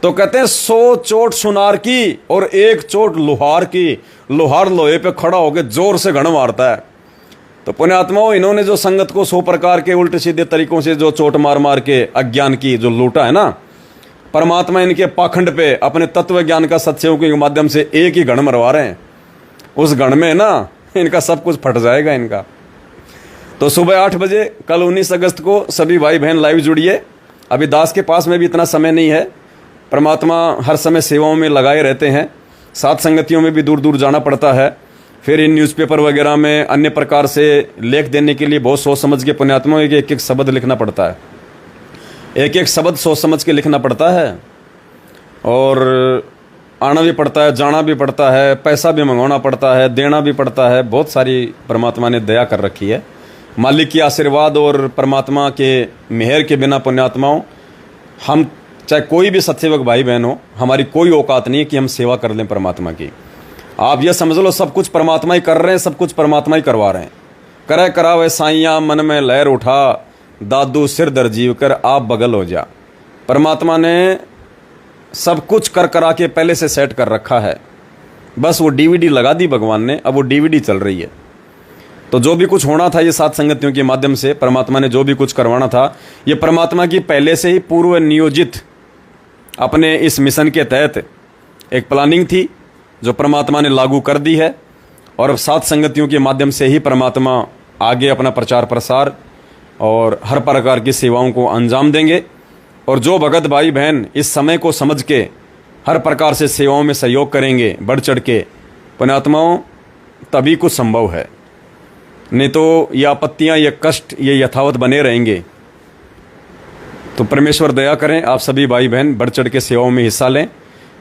तो कहते हैं 100 चोट सुनार की और 1 चोट लोहार की। लोहार लोहे पे खड़ा होकर जोर से घण मारता है। तो पुण्यात्माओं, इन्होंने जो संगत को 100 प्रकार के उल्टे सीधे तरीकों से जो चोट मार मार के अज्ञान की जो लूटा है ना, परमात्मा इनके पाखंड पे अपने तत्व ज्ञान का सत्संग के माध्यम से एक ही गण मरवा रहे हैं। उस गण में ना इनका सब कुछ फट जाएगा इनका। तो सुबह 8 बजे कल 19 अगस्त को सभी भाई बहन लाइव जुड़िए। अभी दास के पास में भी इतना समय नहीं है, परमात्मा हर समय सेवाओं में लगाए रहते हैं, साथ संगतियों में भी दूर दूर जाना पड़ता है। फिर इन न्यूज़पेपर वगैरह में अन्य प्रकार से लेख देने के लिए बहुत सोच समझ के पुण्यात्माओं एक एक शब्द लिखना पड़ता है, एक एक शब्द सोच समझ के लिखना पड़ता है। और आना भी पड़ता है, जाना भी पड़ता है, पैसा भी मंगवाना पड़ता है, देना भी पड़ता है। बहुत सारी परमात्मा ने दया कर रखी है। मालिक की आशीर्वाद और परमात्मा के मेहर के बिना पुण्यात्माओं, हम चाहे कोई भी सत्सेवक भाई बहन हो, हमारी कोई औकात नहीं है कि हम सेवा कर लें परमात्मा की। आप ये समझ लो सब कुछ परमात्मा ही कर रहे हैं, सब कुछ परमात्मा ही करवा रहे हैं। करे करावे साइयाँ मन में लहर उठा, दादू सिर दर जीव कर आप बगल हो जा। परमात्मा ने सब कुछ कर करा के पहले से सेट कर रखा है, बस वो डीवीडी लगा दी भगवान ने, अब वो डीवीडी चल रही है। तो जो भी कुछ होना था ये सात संगतियों के माध्यम से परमात्मा ने जो भी कुछ करवाना था, ये परमात्मा की पहले से ही पूर्व नियोजित अपने इस मिशन के तहत एक प्लानिंग थी जो परमात्मा ने लागू कर दी है। और अब सात संगतियों के माध्यम से ही परमात्मा आगे अपना प्रचार प्रसार और हर प्रकार की सेवाओं को अंजाम देंगे। और जो भगत भाई बहन इस समय को समझ के हर प्रकार से सेवाओं में सहयोग करेंगे बढ़ चढ़ के, पुण्यात्माओं, तभी कुछ संभव है, नहीं तो ये आपत्तियां, ये कष्ट, ये यथावत बने रहेंगे। तो परमेश्वर दया करें, आप सभी भाई बहन बढ़ चढ़ के सेवाओं में हिस्सा लें।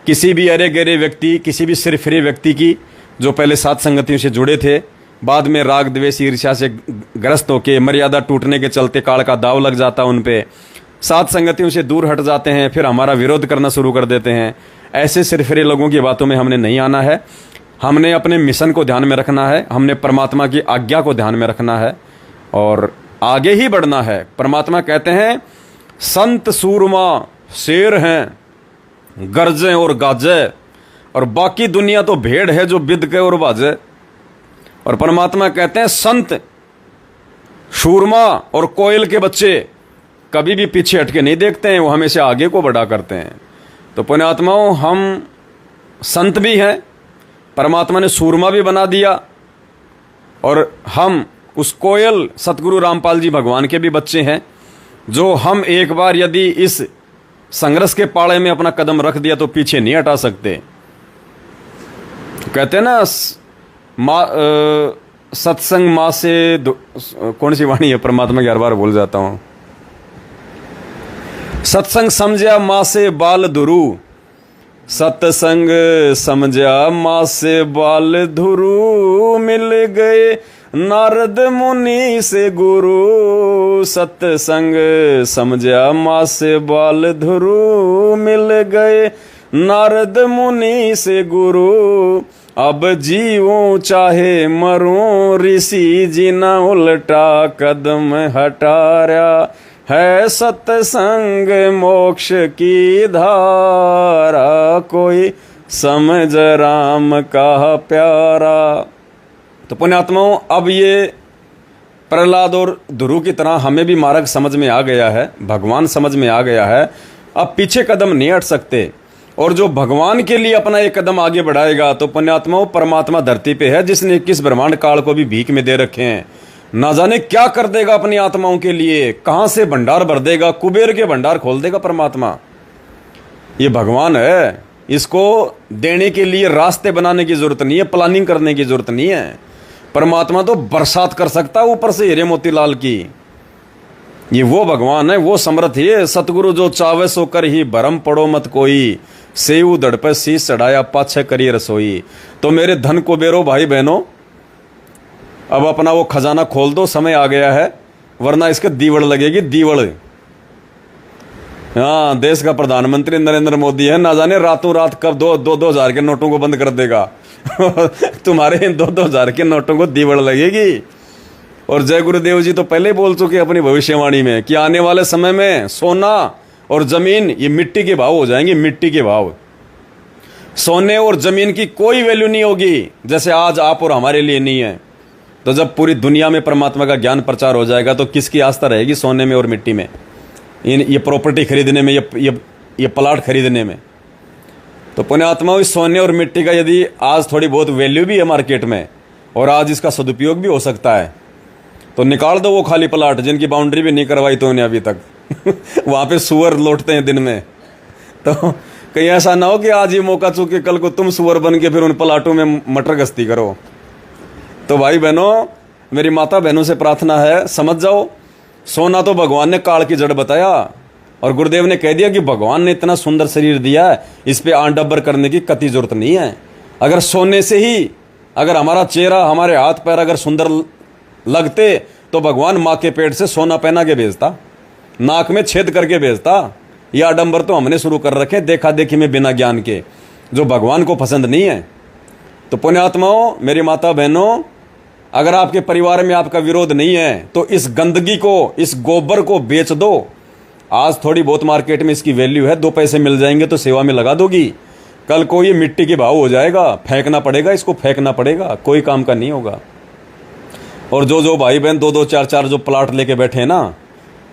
किसी भी अरे गहरे व्यक्ति, किसी भी सिर फिरे व्यक्ति की जो पहले सात संगतियों से जुड़े थे, बाद में राग द्वेष ईर्ष्या से ग्रस्त होकर मर्यादा टूटने के चलते काल का दाव लग जाता उन पे, सात संगतियों से दूर हट जाते हैं, फिर हमारा विरोध करना शुरू कर देते हैं। ऐसे सिर फिरे लोगों की बातों में हमने नहीं आना है। हमने अपने मिशन को ध्यान में रखना है, हमने परमात्मा की आज्ञा को ध्यान में रखना है और आगे ही बढ़ना है। परमात्मा कहते हैं संत सूरमा शेर हैं, गरजे और गाजे, और बाकी दुनिया तो भेड़ है जो बिद के और बाजे। और परमात्मा कहते हैं संत शूरमा और कोयल के बच्चे कभी भी पीछे हटके नहीं देखते हैं, वो हमेशा आगे को बढ़ा करते हैं। तो पुण्यात्माओं, हम संत भी हैं, परमात्मा ने सूरमा भी बना दिया, और हम उस कोयल सतगुरु रामपाल जी भगवान के भी बच्चे हैं, जो हम एक बार यदि इस संघर्ष के पाड़े में अपना कदम रख दिया तो पीछे नहीं हटा सकते। कहते हैं ना सत्संग माँ से कौन सी वाणी है परमात्मा की, हर बार भूल जाता हूं। सत्संग समझा माँ से बाल दुरु, सत्संग समझा माँ से बाल धुरु, मिल गए नारद मुनि से गुरु। सत्संग समझा माँ से बाल धुरु, मिल गए नारद मुनि से गुरु। अब जीऊं चाहे मरूं, ऋषि जी न उल्टा कदम हटाया। है सत्संग मोक्ष की धारा, कोई समझ राम का प्यारा। तो पुण्यात्माओं, अब ये प्रहलाद और ध्रुव की तरह हमें भी मार्ग समझ में आ गया है, भगवान समझ में आ गया है। अब पीछे कदम नहीं हट सकते, और जो भगवान के लिए अपना एक कदम आगे बढ़ाएगा तो पुण्यात्माओं, परमात्मा धरती पे है जिसने 21 ब्रह्मांड काल को भी भीख में दे रखे हैं। ना जाने क्या कर देगा अपनी आत्माओं के लिए, कहां से भंडार भर देगा, कुबेर के भंडार खोल देगा परमात्मा। ये भगवान है, इसको देने के लिए रास्ते बनाने की जरूरत नहीं है, प्लानिंग करने की जरूरत नहीं है। परमात्मा तो बरसात कर सकता है ऊपर से हीरे मोतीलाल की। ये वो भगवान है, वो समर्थ है। सतगुरु जो चावे सो कर ही भरम पड़ो मत कोई, सेऊ दड़ पर शीश चढ़ाया पाछे करिए रसोई। तो मेरे धन कुबेरो भाई बहनों, अब अपना वो खजाना खोल दो, समय आ गया है, वरना इसके दीवड़ लगेगी, दीवड़। हाँ, देश का प्रधानमंत्री नरेंद्र मोदी है, ना जाने रातों रात कब 2,000 के नोटों को बंद कर देगा। तुम्हारे इन 2,000 के नोटों को दीवड़ लगेगी। और जय गुरुदेव जी तो पहले बोल चुके अपनी भविष्यवाणी में कि आने वाले समय में सोना और जमीन ये मिट्टी के भाव हो जाएंगे, मिट्टी के भाव। सोने और जमीन की कोई वैल्यू नहीं होगी, जैसे आज आप और हमारे लिए नहीं है। तो जब पूरी दुनिया में परमात्मा का ज्ञान प्रचार हो जाएगा तो किसकी आस्था रहेगी सोने में और मिट्टी में, ये प्रॉपर्टी खरीदने में, ये प्लाट खरीदने में। तो पुण्यात्मा, इस सोने और मिट्टी का यदि आज थोड़ी बहुत वैल्यू भी है मार्केट में और आज इसका सदुपयोग भी हो सकता है, तो निकाल दो वो खाली प्लाट जिनकी बाउंड्री भी नहीं करवाई तो उन्हें अभी तक। वहां पे सुअर लौटते हैं दिन में। तो कहीं ऐसा ना हो कि आज ये मौका चूके कल को तुम सुअर बन के फिर उन प्लाटों में मटर गश्ती करो। तो भाई बहनों, मेरी माता बहनों से प्रार्थना है, समझ जाओ, सोना तो भगवान ने काल की जड़ बताया, और गुरुदेव ने कह दिया कि भगवान ने इतना सुंदर शरीर दिया है, इस पे आंडब्बर करने की कति जरूरत नहीं है। अगर सोने से ही अगर हमारा चेहरा, हमारे हाथ पैर अगर सुंदर लगते तो भगवान माँ के पेट से सोना पहना के भेजता, नाक में छेद करके भेजता। यह आडंबर तो हमने शुरू कर रखे देखा देखी में बिना ज्ञान के, जो भगवान को पसंद नहीं है। तो पुण्यात्माओं, मेरी माता बहनों, अगर आपके परिवार में आपका विरोध नहीं है तो इस गंदगी को, इस गोबर को बेच दो। आज थोड़ी बहुत मार्केट में इसकी वैल्यू है, 2 पैसे मिल जाएंगे तो सेवा में लगा दोगी, कल को ये मिट्टी के भाव हो जाएगा, फेंकना पड़ेगा, इसको फेंकना पड़ेगा, कोई काम का नहीं होगा। और जो भाई बहन 2-2, 4-4 जो प्लाट लेके बैठे हैं ना,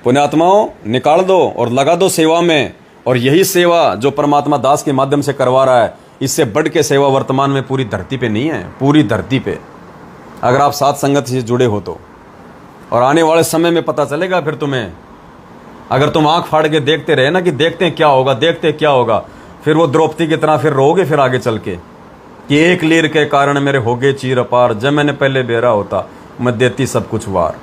पुण्यात्माओं, निकाल दो और लगा दो सेवा में। और यही सेवा जो परमात्मा दास के माध्यम से करवा रहा है, इससे बढ़ के सेवा वर्तमान में पूरी धरती पे नहीं है, पूरी धरती पे, अगर आप साथ संगत से जुड़े हो तो। और आने वाले समय में पता चलेगा फिर तुम्हें, अगर तुम आंख फाड़ के देखते रहे ना कि देखते हैं क्या होगा, देखते हैं क्या होगा, फिर वो द्रौपदी की तरह फिर रोगे फिर आगे चल के कि एक लीर के कारण मेरे हो गए चीर अपार, जब मैंने पहले बेरा होता मैं देती सब कुछ वार।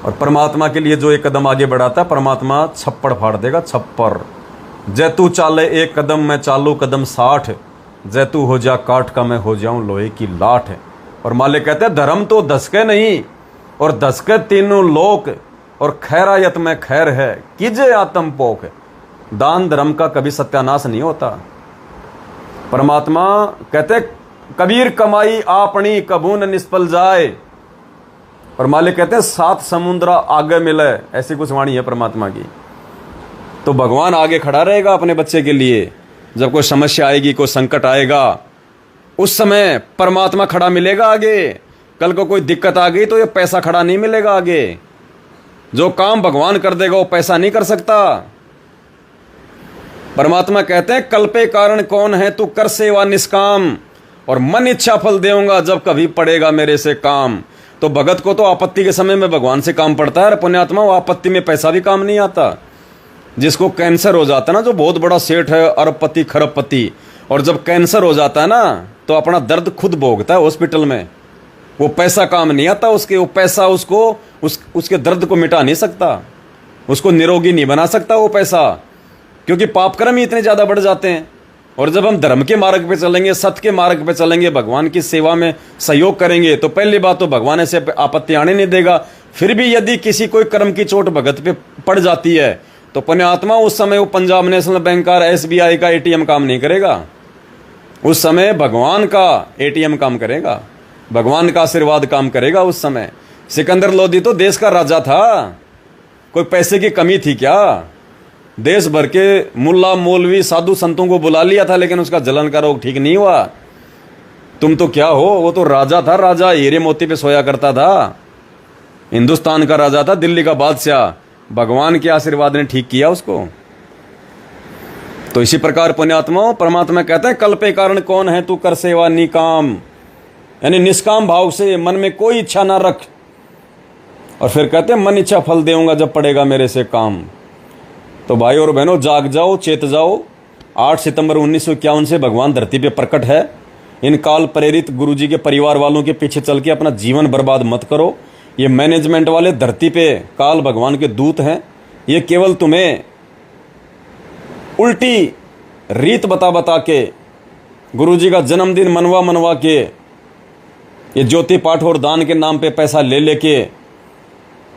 और परमात्मा के लिए जो एक कदम आगे बढ़ाता है, परमात्मा छप्पड़ फाड़ देगा, छप्पर। जैतू चाले एक कदम, मैं चालू कदम 60, जैतू हो जा काठ का, मैं हो जाऊं लोहे की लाठ। और मालिक कहते हैं धर्म तो धसके नहीं, और धसके तीनों लोक, और खैरायत में खैर है, कीजे आत्म पोक। दान धर्म का कभी सत्यानाश नहीं होता। परमात्मा कहते कबीर कमाई आपनी, कभू न निष्फल जाए। और मालिक कहते हैं 7 समुद्र आगे मिले, ऐसी कुछ वाणी है परमात्मा की। तो भगवान आगे खड़ा रहेगा अपने बच्चे के लिए। जब कोई समस्या आएगी, कोई संकट आएगा, उस समय परमात्मा खड़ा मिलेगा आगे। कल को कोई दिक्कत आ गई तो ये पैसा खड़ा नहीं मिलेगा आगे। जो काम भगवान कर देगा वो पैसा नहीं कर सकता। परमात्मा कहते हैं कल पे कारण कौन है, तू कर सेवा निष्काम, और मन इच्छा फल देऊंगा जब कभी पड़ेगा मेरे से काम। तो भगत को तो आपत्ति के समय में भगवान से काम पड़ता है, और पुण्यात्मा वो आपत्ति में पैसा भी काम नहीं आता। जिसको कैंसर हो जाता है ना, जो बहुत बड़ा सेठ है, अरबपति खरबपति, और जब कैंसर हो जाता है ना तो अपना दर्द खुद भोगता है हॉस्पिटल में। वो पैसा काम नहीं आता उसके, वो पैसा उसको उसके दर्द को मिटा नहीं सकता, उसको निरोगी नहीं बना सकता वो पैसा, क्योंकि पाप कर्म ही इतने ज्यादा बढ़ जाते हैं। और जब हम धर्म के मार्ग पे चलेंगे, सत्य के मार्ग पे चलेंगे, भगवान की सेवा में सहयोग करेंगे, तो पहली बात तो भगवान ऐसे आपत्ति आने नहीं देगा। फिर भी यदि किसी कोई कर्म की चोट भगत पे पड़ जाती है तो पुण्यात्मा उस समय वो पंजाब नेशनल बैंक का, SBI का ATM काम नहीं करेगा। उस समय भगवान का ATM काम करेगा, भगवान का आशीर्वाद काम करेगा। उस समय सिकंदर लोधी तो देश का राजा था, कोई पैसे की कमी थी क्या? देश भर के मुल्ला मौलवी साधु संतों को बुला लिया था, लेकिन उसका जलन का रोग ठीक नहीं हुआ। तुम तो क्या हो, वो तो राजा था, राजा हीरे मोती पे सोया करता था, हिंदुस्तान का राजा था, दिल्ली का बादशाह। भगवान के आशीर्वाद ने ठीक किया उसको। तो इसी प्रकार पुण्यात्माओं, परमात्मा कहते हैं कल पे कारण कौन है, तू कर सेवा निकाम, यानी निष्काम भाव से, मन में कोई इच्छा ना रख। और फिर कहते हैं मन इच्छा फल देऊंगा जब पड़ेगा मेरे से काम। तो भाई और बहनों, जाग जाओ, चेत जाओ। 8 सितंबर 1951 से भगवान धरती पे प्रकट है। इन काल प्रेरित गुरुजी के परिवार वालों के पीछे चल के अपना जीवन बर्बाद मत करो। ये मैनेजमेंट वाले धरती पे काल भगवान के दूत हैं। ये केवल तुम्हें उल्टी रीत बता बता के, गुरुजी का जन्मदिन मनवा मनवा के, ये ज्योति पाठ और दान के नाम पे पैसा ले लेके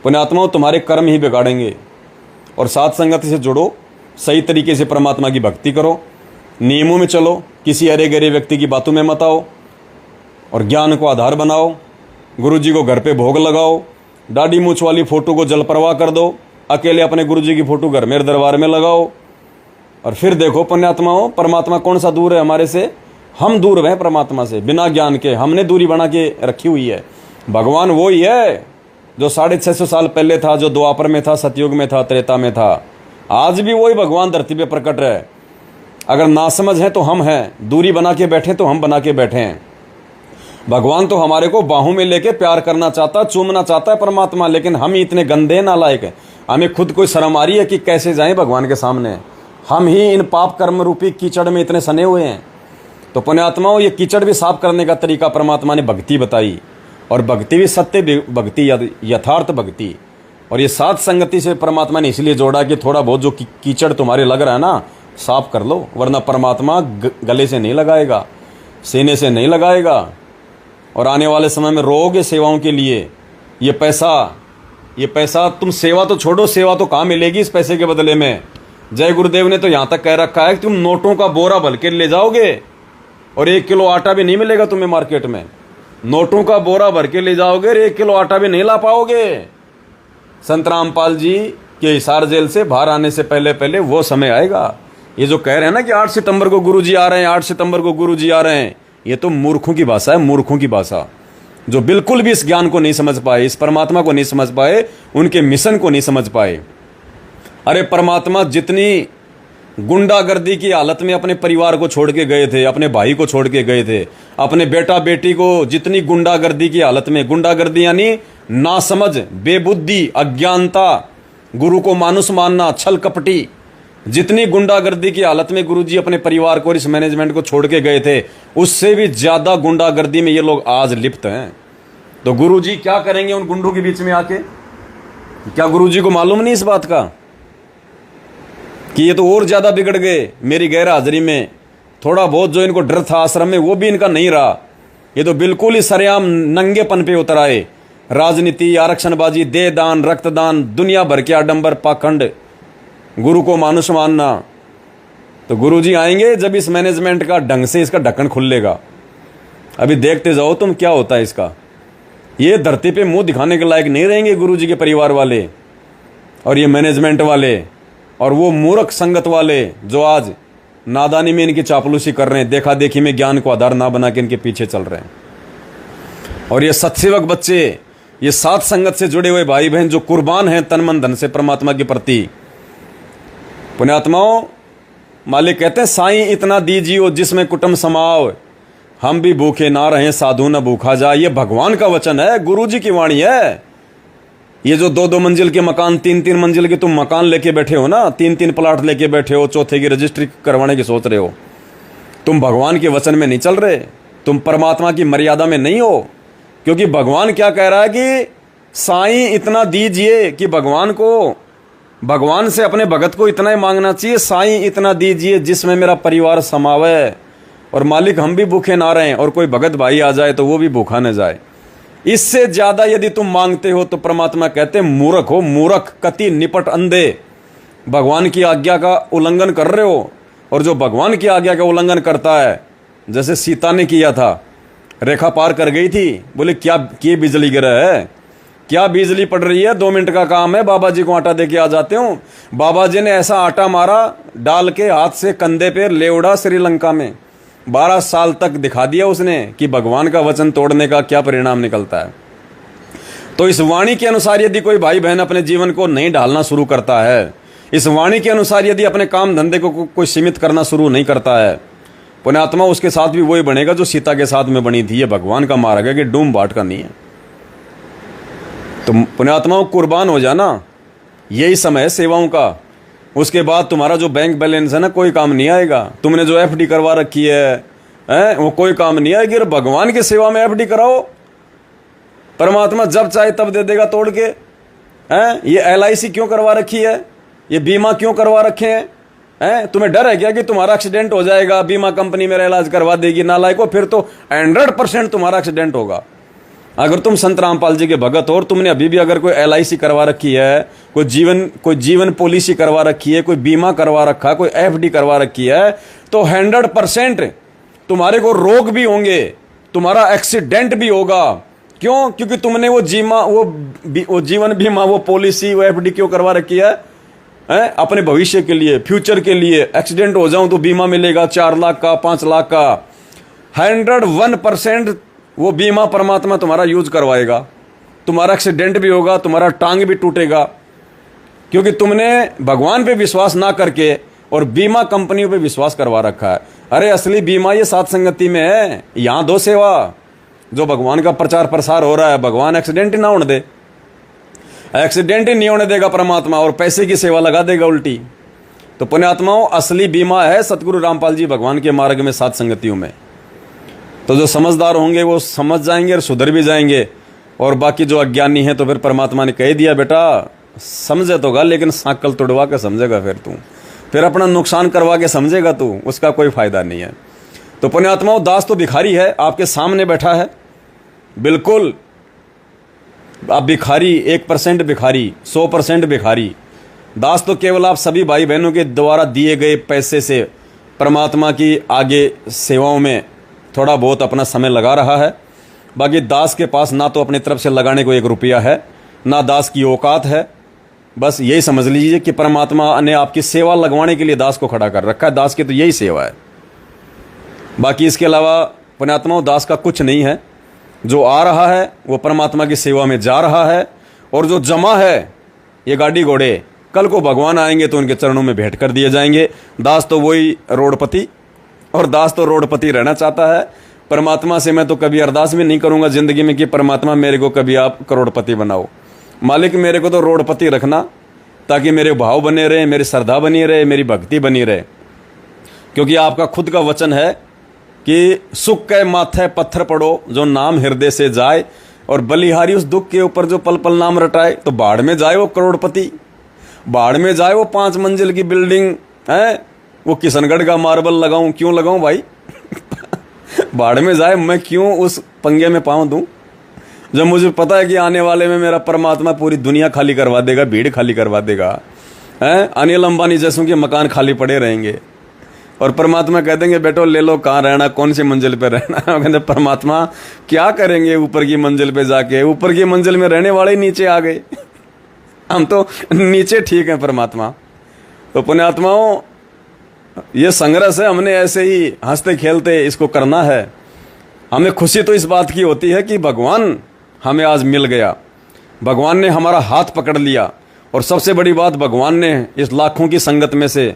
पुण्यात्माओं तुम्हारे कर्म ही बिगाड़ेंगे। और साथ संगत से जुड़ो, सही तरीके से परमात्मा की भक्ति करो, नियमों में चलो, किसी अरे गरे व्यक्ति की बातों में मत आओ, और ज्ञान को आधार बनाओ। गुरुजी को घर पे भोग लगाओ, दाढ़ी मूछ वाली फोटो को जल प्रवाह कर दो, अकेले अपने गुरुजी की फोटो घर में दरबार में लगाओ। और फिर देखो पुण्यात्माओं, परमात्मा कौन सा दूर है हमारे से? हम दूर हैं परमात्मा से, बिना ज्ञान के हमने दूरी बना के रखी हुई है। भगवान वो ही है जो 650 साल पहले था, जो द्वापर में था, सतयुग में था, त्रेता में था। आज भी वही भगवान धरती पे प्रकट है। अगर नासमझ है तो हम हैं, दूरी बना के बैठे तो हम बना के बैठे हैं। भगवान तो हमारे को बाहों में लेके प्यार करना चाहता, चूमना चाहता है परमात्मा, लेकिन हम ही इतने गंदे नालायक हैं। हमें खुद कोई शर्म आ रही है कि कैसे जाएं भगवान के सामने। हम ही इन पाप कर्म रूपी कीचड़ में इतने सने हुए हैं। तो पुण्यात्माओं, ये कीचड़ भी साफ करने का तरीका परमात्मा ने भक्ति बताई, और भक्ति भी सत्य भक्ति, यथार्थ भक्ति। और ये साथ संगति से परमात्मा ने इसलिए जोड़ा कि थोड़ा बहुत जो कीचड़ तुम्हारे लग रहा है ना, साफ कर लो, वरना परमात्मा गले से नहीं लगाएगा, सीने से नहीं लगाएगा। और आने वाले समय में रोगे सेवाओं के लिए। ये पैसा तुम सेवा तो छोड़ो, सेवा तो कहाँ मिलेगी इस पैसे के बदले में? जय गुरुदेव ने तो यहाँ तक कह रखा है कि तुम नोटों का बोरा भर के ले जाओगे और 1 किलो आटा भी नहीं मिलेगा तुम्हें मार्केट में। नोटों का बोरा भर के ले जाओगे और 1 किलो आटा भी नहीं ला पाओगे। संत रामपाल जी के हिसार जेल से बाहर आने से पहले पहले वो समय आएगा। ये जो कह रहे हैं ना कि 8 सितंबर को गुरुजी आ रहे हैं, 8 सितंबर को गुरुजी आ रहे हैं, ये तो मूर्खों की भाषा है, मूर्खों की भाषा, जो बिल्कुल भी इस ज्ञान को नहीं समझ पाए, इस परमात्मा को नहीं समझ पाए, उनके मिशन को नहीं समझ पाए। अरे परमात्मा जितनी गुंडागर्दी की हालत में अपने परिवार को छोड़ के गए थे, अपने भाई को छोड़ के गए थे, अपने बेटा बेटी को जितनी गुंडागर्दी की हालत में, गुंडागर्दी यानी नासमझ, बेबुद्धि, अज्ञानता, गुरु को मानुष मानना, छल कपटी, जितनी गुंडागर्दी की हालत में गुरुजी अपने परिवार को और इस मैनेजमेंट को छोड़ के गए थे, उससे भी ज्यादा गुंडागर्दी में ये लोग आज लिप्त हैं। तो गुरुजी क्या करेंगे उन गुंडों के बीच में आके? क्या गुरुजी को मालूम नहीं इस बात का कि ये तो और ज्यादा बिगड़ गए मेरी गैर हाजिरी में? थोड़ा बहुत जो इनको डर था आश्रम में, वो भी इनका नहीं रहा। ये तो बिल्कुल ही सरेआम नंगेपन पे उतर आए। राजनीति, आरक्षणबाजी, देह दान, रक्तदान, दुनिया भर के आडंबर, पाखंड, गुरु को मानुष मानना। तो गुरुजी आएंगे जब इस मैनेजमेंट का ढंग से इसका ढक्कन खुलेगा। अभी देखते जाओ तुम क्या होता है इसका। ये धरती पे मुंह दिखाने के लायक नहीं रहेंगे गुरुजी के परिवार वाले और ये मैनेजमेंट वाले और वो मूर्ख संगत वाले जो आज नादानी में इनकी चापलूसी कर रहे हैं, देखा देखी में ज्ञान को आधार ना बना के इनके पीछे चल रहे हैं। और ये सत्सेवक बच्चे, ये साथ संगत से जुड़े हुए भाई बहन जो कुर्बान हैं तन मन धन से परमात्मा के प्रति। पुण्यात्माओं, मालिक कहते हैं साईं इतना दीजियो जिसमें कुटुंब समाओ, हम भी भूखे ना रहे साधु न भूखा जाए। ये भगवान का वचन है, गुरुजी की वाणी है। ये जो 2-2 मंजिल के मकान, 3-3 मंजिल के तुम मकान लेके बैठे हो ना, 3-3 प्लाट लेके बैठे हो, चौथे की रजिस्ट्री करवाने की सोच रहे हो, तुम भगवान के वचन में नहीं चल रहे, तुम परमात्मा की मर्यादा में नहीं हो। क्योंकि भगवान क्या कह रहा है कि साईं इतना दीजिए कि भगवान को भगवान से अपने भगत को इतना ही मांगना चाहिए, साईं इतना दीजिए जिसमें मेरा परिवार समावे, और मालिक हम भी भूखे ना रहें और कोई भगत भाई आ जाए तो वो भी भूखा न जाए। इससे ज्यादा यदि तुम मांगते हो तो परमात्मा कहते मूर्ख हो, मूर्ख, कति निपट अंधे, भगवान की आज्ञा का उल्लंघन कर रहे हो। और जो भगवान की आज्ञा का उल्लंघन करता है, जैसे सीता ने किया था, रेखा पार कर गई थी, बोले क्या बिजली गिरा है, क्या बिजली पड़ रही है, 2 मिनट का काम है, बाबा जी को आटा दे के आ जाते हूँ। बाबा जी ने ऐसा आटा मारा, डाल के हाथ से कंधे पे ले उड़ा श्रीलंका में। 12 साल तक दिखा दिया उसने कि भगवान का वचन तोड़ने का क्या परिणाम निकलता है। तो इस वाणी के अनुसार यदि कोई भाई बहन अपने जीवन को नहीं ढालना शुरू करता है, इस वाणी के अनुसार यदि अपने काम धंधे को कोई सीमित करना शुरू नहीं करता है, पुण्यात्मा उसके साथ भी वही बनेगा जो सीता के साथ में बनी थी। ये भगवान का मार्ग है कि डूम बाट का नहीं है। तो पुण्यात्माओं कुर्बान हो जाना, यही समय है सेवाओं का। उसके बाद तुम्हारा जो बैंक बैलेंस है ना, कोई काम नहीं आएगा। तुमने जो एफडी करवा रखी है वो कोई काम नहीं आएगी। और भगवान की सेवा में एफडी कराओ, परमात्मा जब चाहे तब दे देगा तोड़ के। ये LIC क्यों करवा रखी है, ये बीमा क्यों करवा रखे हैं? तुम्हें डर है क्या कि तुम्हारा एक्सीडेंट हो जाएगा, बीमा कंपनी मेरा इलाज करवा देगी? नालायको, फिर तो 100% तुम्हारा एक्सीडेंट होगा। अगर तुम संत रामपाल जी के भगत हो और तुमने अभी भी अगर कोई LIC करवा रखी है, कोई जीवन पॉलिसी करवा रखी है, कोई बीमा करवा रखा, कोई FD करवा रखी है, तो 100% तुम्हारे को रोग भी होंगे, तुम्हारा एक्सीडेंट भी होगा। क्यों? क्योंकि तुमने वो जीवन बीमा, वो पॉलिसी, वो FD क्यों करवा रखी है? अपने भविष्य के लिए, फ्यूचर के लिए। एक्सीडेंट हो जाऊं तो बीमा मिलेगा 4 लाख का, 5 लाख का। 101% वो बीमा परमात्मा तुम्हारा यूज करवाएगा। तुम्हारा एक्सीडेंट भी होगा, तुम्हारा टांग भी टूटेगा, क्योंकि तुमने भगवान पे विश्वास ना करके और बीमा कंपनियों पे विश्वास करवा रखा है। अरे असली बीमा ये सात संगति में है। यहां दो सेवा, जो भगवान का प्रचार प्रसार हो रहा है, भगवान एक्सीडेंट ही ना होने दे, एक्सीडेंट ही नहीं होने देगा परमात्मा, और पैसे की सेवा लगा देगा उल्टी। तो पुण्यात्माओं, असली बीमा है सतगुरु रामपाल जी भगवान के मार्ग में, सात संगतियों में। तो जो समझदार होंगे वो समझ जाएंगे और सुधर भी जाएंगे, और बाकी जो अज्ञानी है तो फिर परमात्मा ने कह दिया, बेटा समझे तो गा, लेकिन सांकल तोड़वा के समझेगा, फिर अपना नुकसान करवा के समझेगा तू, उसका कोई फायदा नहीं है। तो पुण्यात्माओं, दास तो भिखारी है, आपके सामने बैठा है, बिल्कुल आप भिखारी, 1% भिखारी, 100% भिखारी। दास तो केवल आप सभी भाई बहनों के द्वारा दिए गए पैसे से परमात्मा की आगे सेवाओं में थोड़ा बहुत अपना समय लगा रहा है। बाकी दास के पास ना तो अपनी तरफ से लगाने को 1 रुपया है, ना दास की औकात है। बस यही समझ लीजिए कि परमात्मा ने आपकी सेवा लगवाने के लिए दास को खड़ा कर रखा है। दास की तो यही सेवा है, बाकी इसके अलावा पुण्यात्माओं दास का कुछ नहीं है। जो आ रहा है वो परमात्मा की सेवा में जा रहा है, और जो जमा है ये गाड़ी घोड़े, कल को भगवान आएंगे तो उनके चरणों में भेंट कर दिए जाएंगे। दास तो वही रोडपति, और दास तो रोडपति रहना चाहता है। परमात्मा से मैं तो कभी अरदास भी नहीं करूंगा जिंदगी में कि परमात्मा मेरे को कभी आप करोड़पति बनाओ। मालिक मेरे को तो रोडपति रखना, ताकि मेरे भाव बने रहे, मेरी श्रद्धा बनी रहे, मेरी भक्ति बनी रहे। क्योंकि आपका खुद का वचन है कि सुख के माथे पत्थर पड़ो, जो नाम हृदय से जाए, और बलिहारी उस दुख के ऊपर जो पल पल नाम रटाए। तो बाढ़ में जाए वो करोड़पति, बाढ़ में जाए वो 5 मंजिल की बिल्डिंग है, वो किशनगढ़ का मार्बल लगाऊं, क्यों लगाऊं भाई? बाढ़ में जाए, मैं क्यों उस पंगे में पाँव दूं, जब मुझे पता है कि आने वाले में मेरा परमात्मा पूरी दुनिया खाली करवा देगा, भीड़ खाली करवा देगा। अनिल अंबानी जैसों के मकान खाली पड़े रहेंगे, और परमात्मा कह देंगे बेटो ले लो, कहाँ रहना, कौन सी मंजिल पे रहना। कहते परमात्मा क्या करेंगे ऊपर की मंजिल पे जाके, ऊपर की मंजिल में रहने वाले नीचे आ गए, हम तो नीचे ठीक हैं परमात्मा। तो पुण्यात्माओं, ये संघर्ष है, हमने ऐसे ही हंसते खेलते इसको करना है। हमें खुशी तो इस बात की होती है कि भगवान हमें आज मिल गया, भगवान ने हमारा हाथ पकड़ लिया, और सबसे बड़ी बात, भगवान ने इस लाखों की संगत में से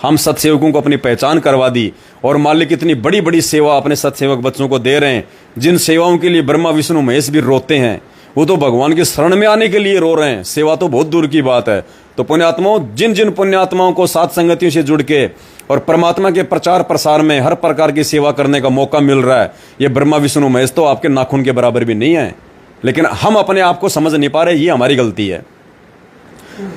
हम सत्सेवकों को अपनी पहचान करवा दी। और मालिक इतनी बड़ी बड़ी सेवा अपने सत्सेवक बच्चों को दे रहे हैं, जिन सेवाओं के लिए ब्रह्मा विष्णु महेश भी रोते हैं, वो तो भगवान की शरण में आने के लिए रो रहे हैं। सेवा तो बहुत दूर की बात है। तो पुण्यात्माओं, जिन जिन पुण्यात्माओं को सात संगतियों से जुड़ के और परमात्मा के प्रचार प्रसार में हर प्रकार की सेवा करने का मौका मिल रहा है, ये ब्रह्मा विष्णु महेश तो आपके नाखून के बराबर भी नहीं है, लेकिन हम अपने आप को समझ नहीं पा रहे, ये हमारी गलती है।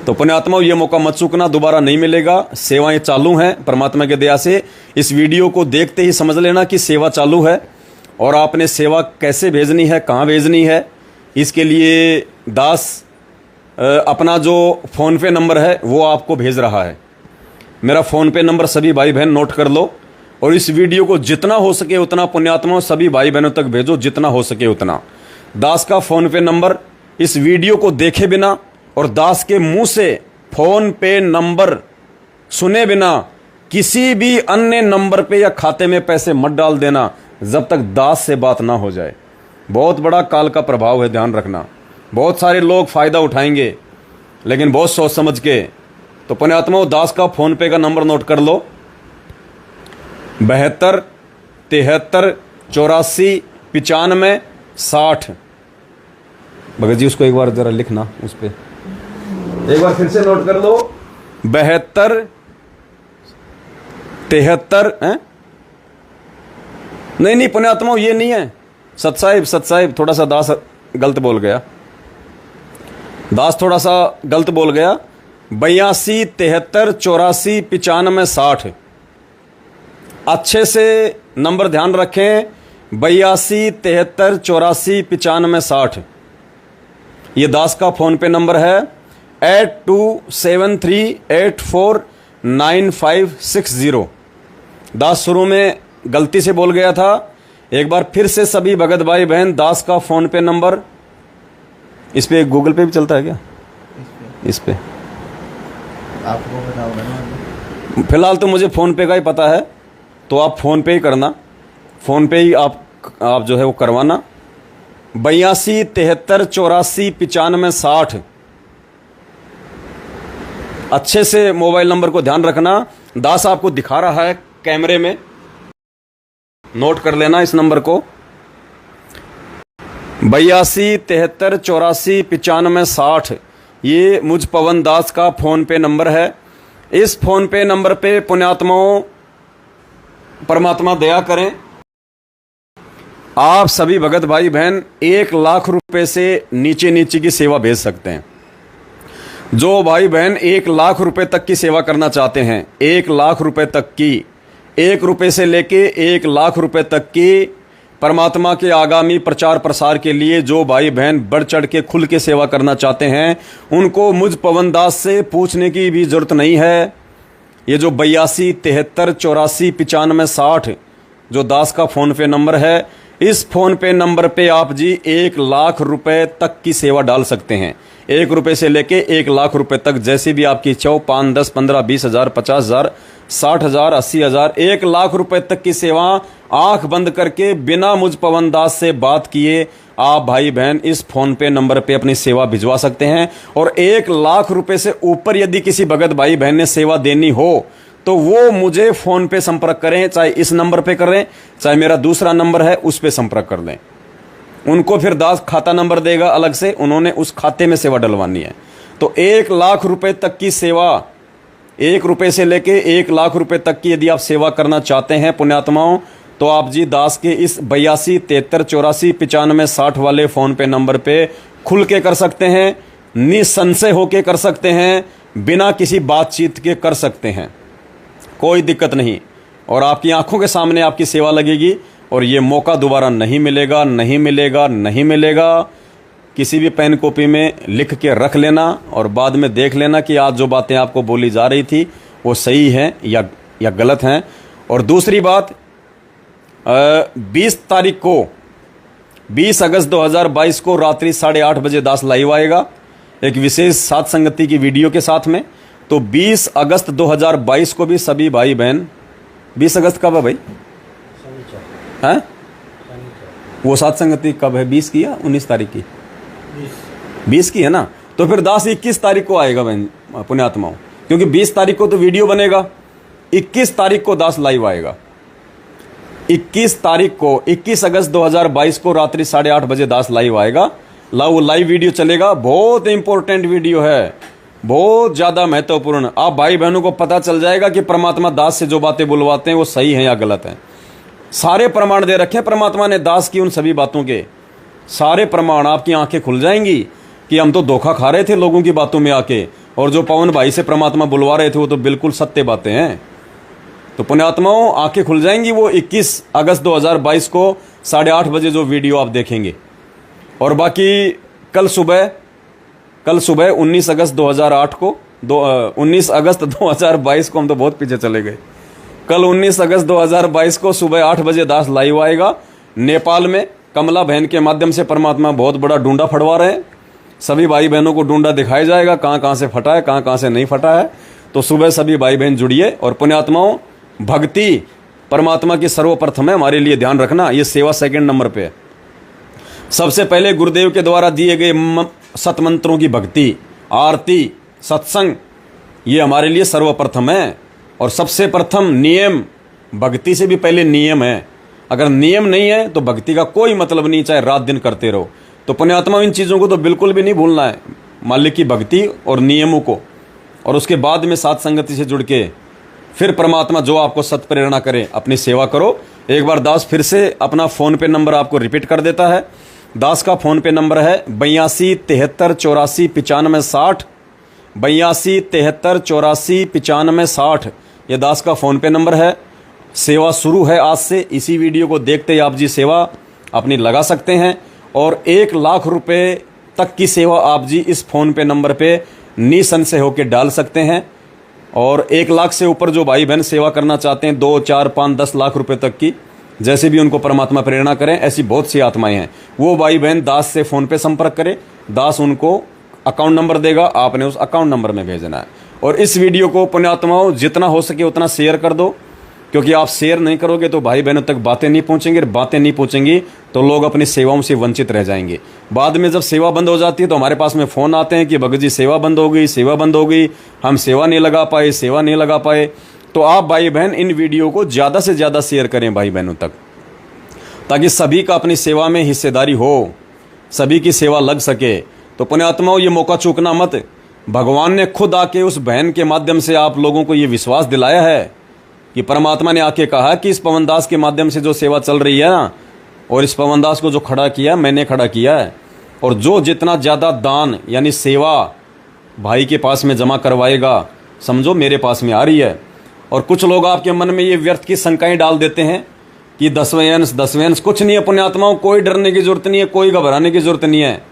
तो पुण्यात्माओं, ये मौका मत चूकना, दोबारा नहीं मिलेगा। सेवाएं चालू हैं परमात्मा की दया से। इस वीडियो को देखते ही समझ लेना कि सेवा चालू है, और आपने सेवा कैसे भेजनी है, कहाँ भेजनी है, इसके लिए दास अपना जो फ़ोन पे नंबर है वो आपको भेज रहा है। मेरा फ़ोन पे नंबर सभी भाई बहन नोट कर लो, और इस वीडियो को जितना हो सके उतना पुण्यात्माओं सभी भाई बहनों तक भेजो, जितना हो सके उतना। दास का फ़ोन पे नंबर इस वीडियो को देखे बिना और दास के मुंह से फ़ोन पे नंबर सुने बिना किसी भी अन्य नंबर पे या खाते में पैसे मत डाल देना जब तक दास से बात ना हो जाए। बहुत बड़ा काल का प्रभाव है, ध्यान रखना। बहुत सारे लोग फ़ायदा उठाएंगे, लेकिन बहुत सोच समझ के। तो पुण्यात्माओं, दास का फ़ोन पे का नंबर नोट कर लो, 72 73 84 95 60। भगत जी उसको एक बार जरा लिखना, उस पे एक बार फिर से नोट कर लो, 72 73 नहीं पुण्यात्माओं, ये नहीं है। सत साहिब थोड़ा सा दास गलत बोल गया, दास थोड़ा सा गलत बोल गया। 82 73 84 95 60। अच्छे से नंबर ध्यान रखें, 82 73 84 95 60। ये दास का फ़ोन पे नंबर है। 8273849560। दास शुरू में गलती से बोल गया था, एक बार फिर से सभी भगत भाई बहन दास का फ़ोन पे नंबर, इस पे गूगल पे भी चलता है क्या? इस पे आपको बताओगे ना। फिलहाल तो मुझे फ़ोन पे का ही पता है, तो आप फ़ोन पे ही करना, फ़ोन पे ही आप जो है वो करवाना। 82 73 84 95 60। अच्छे से मोबाइल नंबर को ध्यान रखना। दास आपको दिखा रहा है कैमरे में, नोट कर लेना इस नंबर को। 82 73 84 95 60। ये मुझ पवन दास का फ़ोन पे नंबर है। इस फ़ोन पे नंबर पे पुण्यात्माओं परमात्मा दया करें, आप सभी भगत भाई बहन 1 लाख रुपए से नीचे की सेवा भेज सकते हैं। जो भाई बहन 1 लाख रुपए तक की सेवा करना चाहते हैं, 1 लाख रुपए तक की, 1 रुपए से लेके 1 लाख रुपए तक की परमात्मा के आगामी प्रचार प्रसार के लिए जो भाई बहन बढ़ चढ़ के खुल के सेवा करना चाहते हैं, उनको मुझ पवन दास से पूछने की भी जरूरत नहीं है। ये जो 82 73 84 95 60 जो दास का फ़ोन पे नंबर है, इस फ़ोन पे नंबर पे आप जी 1 लाख रुपए तक की सेवा डाल सकते हैं। 1 रुपए से लेके 1 लाख रुपए तक, जैसी भी आपकी इच्छा हो। 5 10 15 20 हज़ार 50 हज़ार 60 हज़ार 80 हज़ार 1 लाख रुपए तक की सेवा आंख बंद करके बिना मुझ पवन दास से बात किए आप भाई बहन इस फ़ोन पे नंबर पे अपनी सेवा भिजवा सकते हैं। और 1 लाख रुपए से ऊपर यदि किसी भगत भाई बहन ने सेवा देनी हो तो वो मुझे फ़ोन पे संपर्क करें, चाहे इस नंबर पे करें, चाहे मेरा दूसरा नंबर है उस पे संपर्क कर लें। उनको फिर दास खाता नंबर देगा अलग से, उन्होंने उस खाते में सेवा डलवानी है। तो 1 लाख रुपए तक की सेवा, 1 रुपए से लेके 1 लाख रुपए तक की यदि आप सेवा करना चाहते हैं पुण्यात्माओं, तो आप जी दास के इस 82 73 84 95 60 वाले फ़ोन पे नंबर पे खुल के कर सकते हैं, निसंशय होके कर सकते हैं, बिना किसी बातचीत के कर सकते हैं, कोई दिक्कत नहीं। और आपकी आंखों के सामने आपकी सेवा लगेगी, और ये मौका दोबारा नहीं मिलेगा, नहीं मिलेगा, नहीं मिलेगा। किसी भी पेन कॉपी में लिख के रख लेना और बाद में देख लेना कि आज जो बातें आपको बोली जा रही थी वो सही हैं या गलत हैं। और दूसरी बात, 20 तारीख को 20 अगस्त 2022 को रात्रि 8:30 बजे दास लाइव आएगा एक विशेष साथ संगति की वीडियो के साथ में। तो 20 अगस्त 2022 को भी सभी भाई बहन, 20 अगस्त कब है भाई? हैं? वो साथ संगति कब है? 20 की या 19 तारीख की? 20 की है ना। तो फिर दास 21 तारीख को आएगा बहन पुण्यात्माओं, क्योंकि 20 तारीख को तो वीडियो बनेगा, 21 तारीख को दास लाइव आएगा। 21 तारीख को 21 अगस्त 2022 को रात्रि 8:30 बजे दास लाइव आएगा। वो लाइव वीडियो चलेगा, बहुत इंपॉर्टेंट वीडियो है, बहुत ज्यादा महत्वपूर्ण। आप भाई बहनों को पता चल जाएगा कि परमात्मा दास से जो बातें बुलवाते हैं वो सही हैं या गलत हैं। सारे प्रमाण दे रखे हैं परमात्मा ने दास की उन सभी बातों के, सारे प्रमाण। आपकी आंखें खुल जाएंगी कि हम तो धोखा खा रहे थे लोगों की बातों में आके, और जो पवन भाई से परमात्मा बुलवा रहे थे वो तो बिल्कुल सत्य बातें हैं। तो पुण्यात्माओं, आंखें खुल जाएंगी वो 21 अगस्त 2022 को 8:30 बजे जो वीडियो आप देखेंगे। और बाकी कल सुबह 19 अगस्त 2008 को 19 अगस्त 2022 को, हम तो बहुत पीछे चले गए। कल 19 अगस्त 2022 को सुबह 8 बजे दास लाइव आएगा। नेपाल में कमला बहन के माध्यम से परमात्मा बहुत बड़ा डूंडा फटवा रहे हैं। सभी भाई बहनों को डूंडा दिखाया जाएगा, कहाँ कहाँ से फटा है, कहाँ कहाँ से नहीं फटा है। तो सुबह सभी भाई बहन जुड़िए। और पुण्यात्माओं, भक्ति परमात्मा की सर्वप्रथम है, हमारे लिए ध्यान रखना। ये सेवा सेकंड नंबर पे है। सबसे पहले गुरुदेव के द्वारा दिए गए सतमंत्रों की भक्ति, आरती, सत्संग, ये हमारे लिए सर्वप्रथम है। और सबसे प्रथम नियम, भक्ति से भी पहले नियम है। अगर नियम नहीं है तो भक्ति का कोई मतलब नहीं, चाहे रात दिन करते रहो। तो पुण्यात्मा, इन चीज़ों को तो बिल्कुल भी नहीं भूलना है, मालिक की भक्ति और नियमों को। और उसके बाद में साथ संगति से जुड़ के फिर परमात्मा जो आपको सत्प्रेरणा करे, अपनी सेवा करो। एक बार दास फिर से अपना फ़ोन पे नंबर आपको रिपीट कर देता है। दास का फ़ोन पे नंबर है 82 73 84 95 60, 82 73 84 95 60। ये दास का फ़ोन पे नंबर है। सेवा शुरू है आज से। इसी वीडियो को देखते ही आप जी सेवा अपनी लगा सकते हैं। और 1 लाख रुपए तक की सेवा आप जी इस फ़ोन पे नंबर पे निसंशय होकर डाल सकते हैं। और 1 लाख से ऊपर जो भाई बहन सेवा करना चाहते हैं, 2, 4, 5, 10 लाख रुपए तक की, जैसे भी उनको परमात्मा प्रेरणा करें, ऐसी बहुत सी आत्माएं हैं। वो भाई बहन दास से फ़ोन पे संपर्क करें। दास उनको अकाउंट नंबर देगा, आपने उस अकाउंट नंबर में भेजना है। और इस वीडियो को पुण्यात्माओं जितना हो सके उतना शेयर कर दो, क्योंकि आप शेयर नहीं करोगे तो भाई बहनों तक बातें नहीं पहुंचेंगी। बातें नहीं पहुंचेंगी तो लोग अपनी सेवाओं से वंचित रह जाएंगे। बाद में जब सेवा बंद हो जाती है तो हमारे पास में फ़ोन आते हैं कि भगत जी सेवा बंद हो गई, सेवा बंद हो गई, हम सेवा नहीं लगा पाए, सेवा नहीं लगा पाए। तो आप भाई बहन इन वीडियो को ज़्यादा से ज़्यादा शेयर करें भाई बहनों तक, ताकि सभी का अपनी सेवा में हिस्सेदारी हो, सभी की सेवा लग सके। तो पुण्यात्माओं, ये मौका चूकना मत। भगवान ने खुद आके उस बहन के माध्यम से आप लोगों को ये विश्वास दिलाया है कि परमात्मा ने आके कहा कि इस पवनदास के माध्यम से जो सेवा चल रही है ना, और इस पवनदास को जो खड़ा किया मैंने खड़ा किया है। और जो जितना ज़्यादा दान यानी सेवा भाई के पास में जमा करवाएगा, समझो मेरे पास में आ रही है। और कुछ लोग आपके मन में ये व्यर्थ की शंकाएं डाल देते हैं कि 10वें अंश कुछ नहीं है। पुण्यात्माओं, कोई डरने की जरूरत नहीं है, कोई घबराने की जरूरत नहीं है।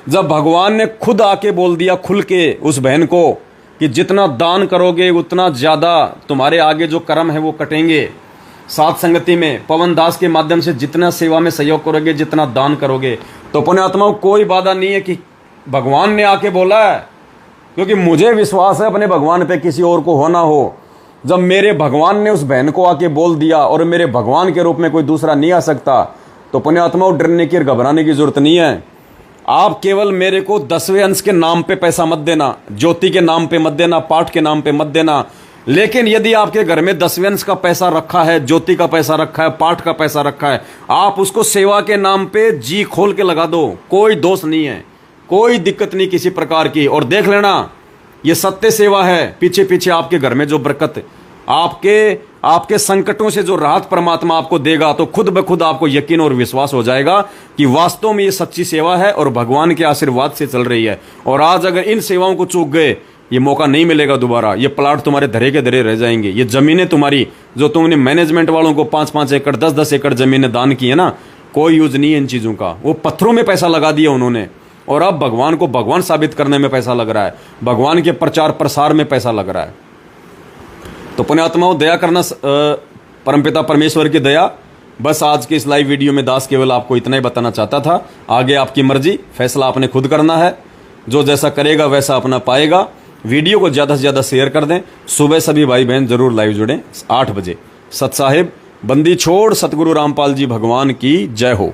जब भगवान ने खुद आके बोल दिया खुल के उस बहन को कि जितना दान करोगे उतना ज़्यादा तुम्हारे आगे जो कर्म है वो कटेंगे। साथ संगति में पवन दास के माध्यम से जितना सेवा में सहयोग करोगे, जितना दान करोगे, तो पुण्यात्माओं कोई बाधा नहीं है कि भगवान ने आके बोला है। क्योंकि मुझे विश्वास है अपने भगवान पे, किसी और को होना हो। जब मेरे भगवान ने उस बहन को आके बोल दिया और मेरे भगवान के रूप में कोई दूसरा नहीं आ सकता, तो पुण्यात्माओं डरने की और घबराने की जरूरत नहीं है। आप केवल मेरे को 10वें अंश के नाम पे पैसा मत देना, ज्योति के नाम पे मत देना, पाठ के नाम पे मत देना। लेकिन यदि आपके घर में 10वें अंश का पैसा रखा है, ज्योति का पैसा रखा है, पाठ का पैसा रखा है, आप उसको सेवा के नाम पे जी खोल के लगा दो, कोई दोष नहीं है, कोई दिक्कत नहीं किसी प्रकार की। और देख लेना, ये सत्य सेवा है। पीछे पीछे आपके घर में जो बरकत, आपके संकटों से जो राहत परमात्मा आपको देगा, तो खुद ब खुद आपको यकीन और विश्वास हो जाएगा कि वास्तव में ये सच्ची सेवा है और भगवान के आशीर्वाद से चल रही है। और आज अगर इन सेवाओं को चूक गए, ये मौका नहीं मिलेगा दोबारा। ये प्लाट तुम्हारे धरे के धरे रह जाएंगे। ये जमीनें तुम्हारी जो तुमने मैनेजमेंट वालों को 5-5 एकड़ 10-10 एकड़ जमीनें दान की है ना, कोई यूज नहीं है इन चीज़ों का। वो पत्थरों में पैसा लगा दिया उन्होंने, और अब भगवान को भगवान साबित करने में पैसा लग रहा है, भगवान के प्रचार प्रसार में पैसा लग रहा है। तो पुण्यात्माओं, दया करना, परमपिता परमेश्वर की दया। बस आज के इस लाइव वीडियो में दास केवल आपको इतना ही बताना चाहता था। आगे आपकी मर्जी, फैसला आपने खुद करना है। जो जैसा करेगा वैसा अपना पाएगा। वीडियो को ज़्यादा से ज़्यादा शेयर कर दें। सुबह सभी भाई बहन जरूर लाइव जुड़ें 8 बजे। सत साहिब बंदी छोड़ सतगुरु रामपाल जी भगवान की जय हो।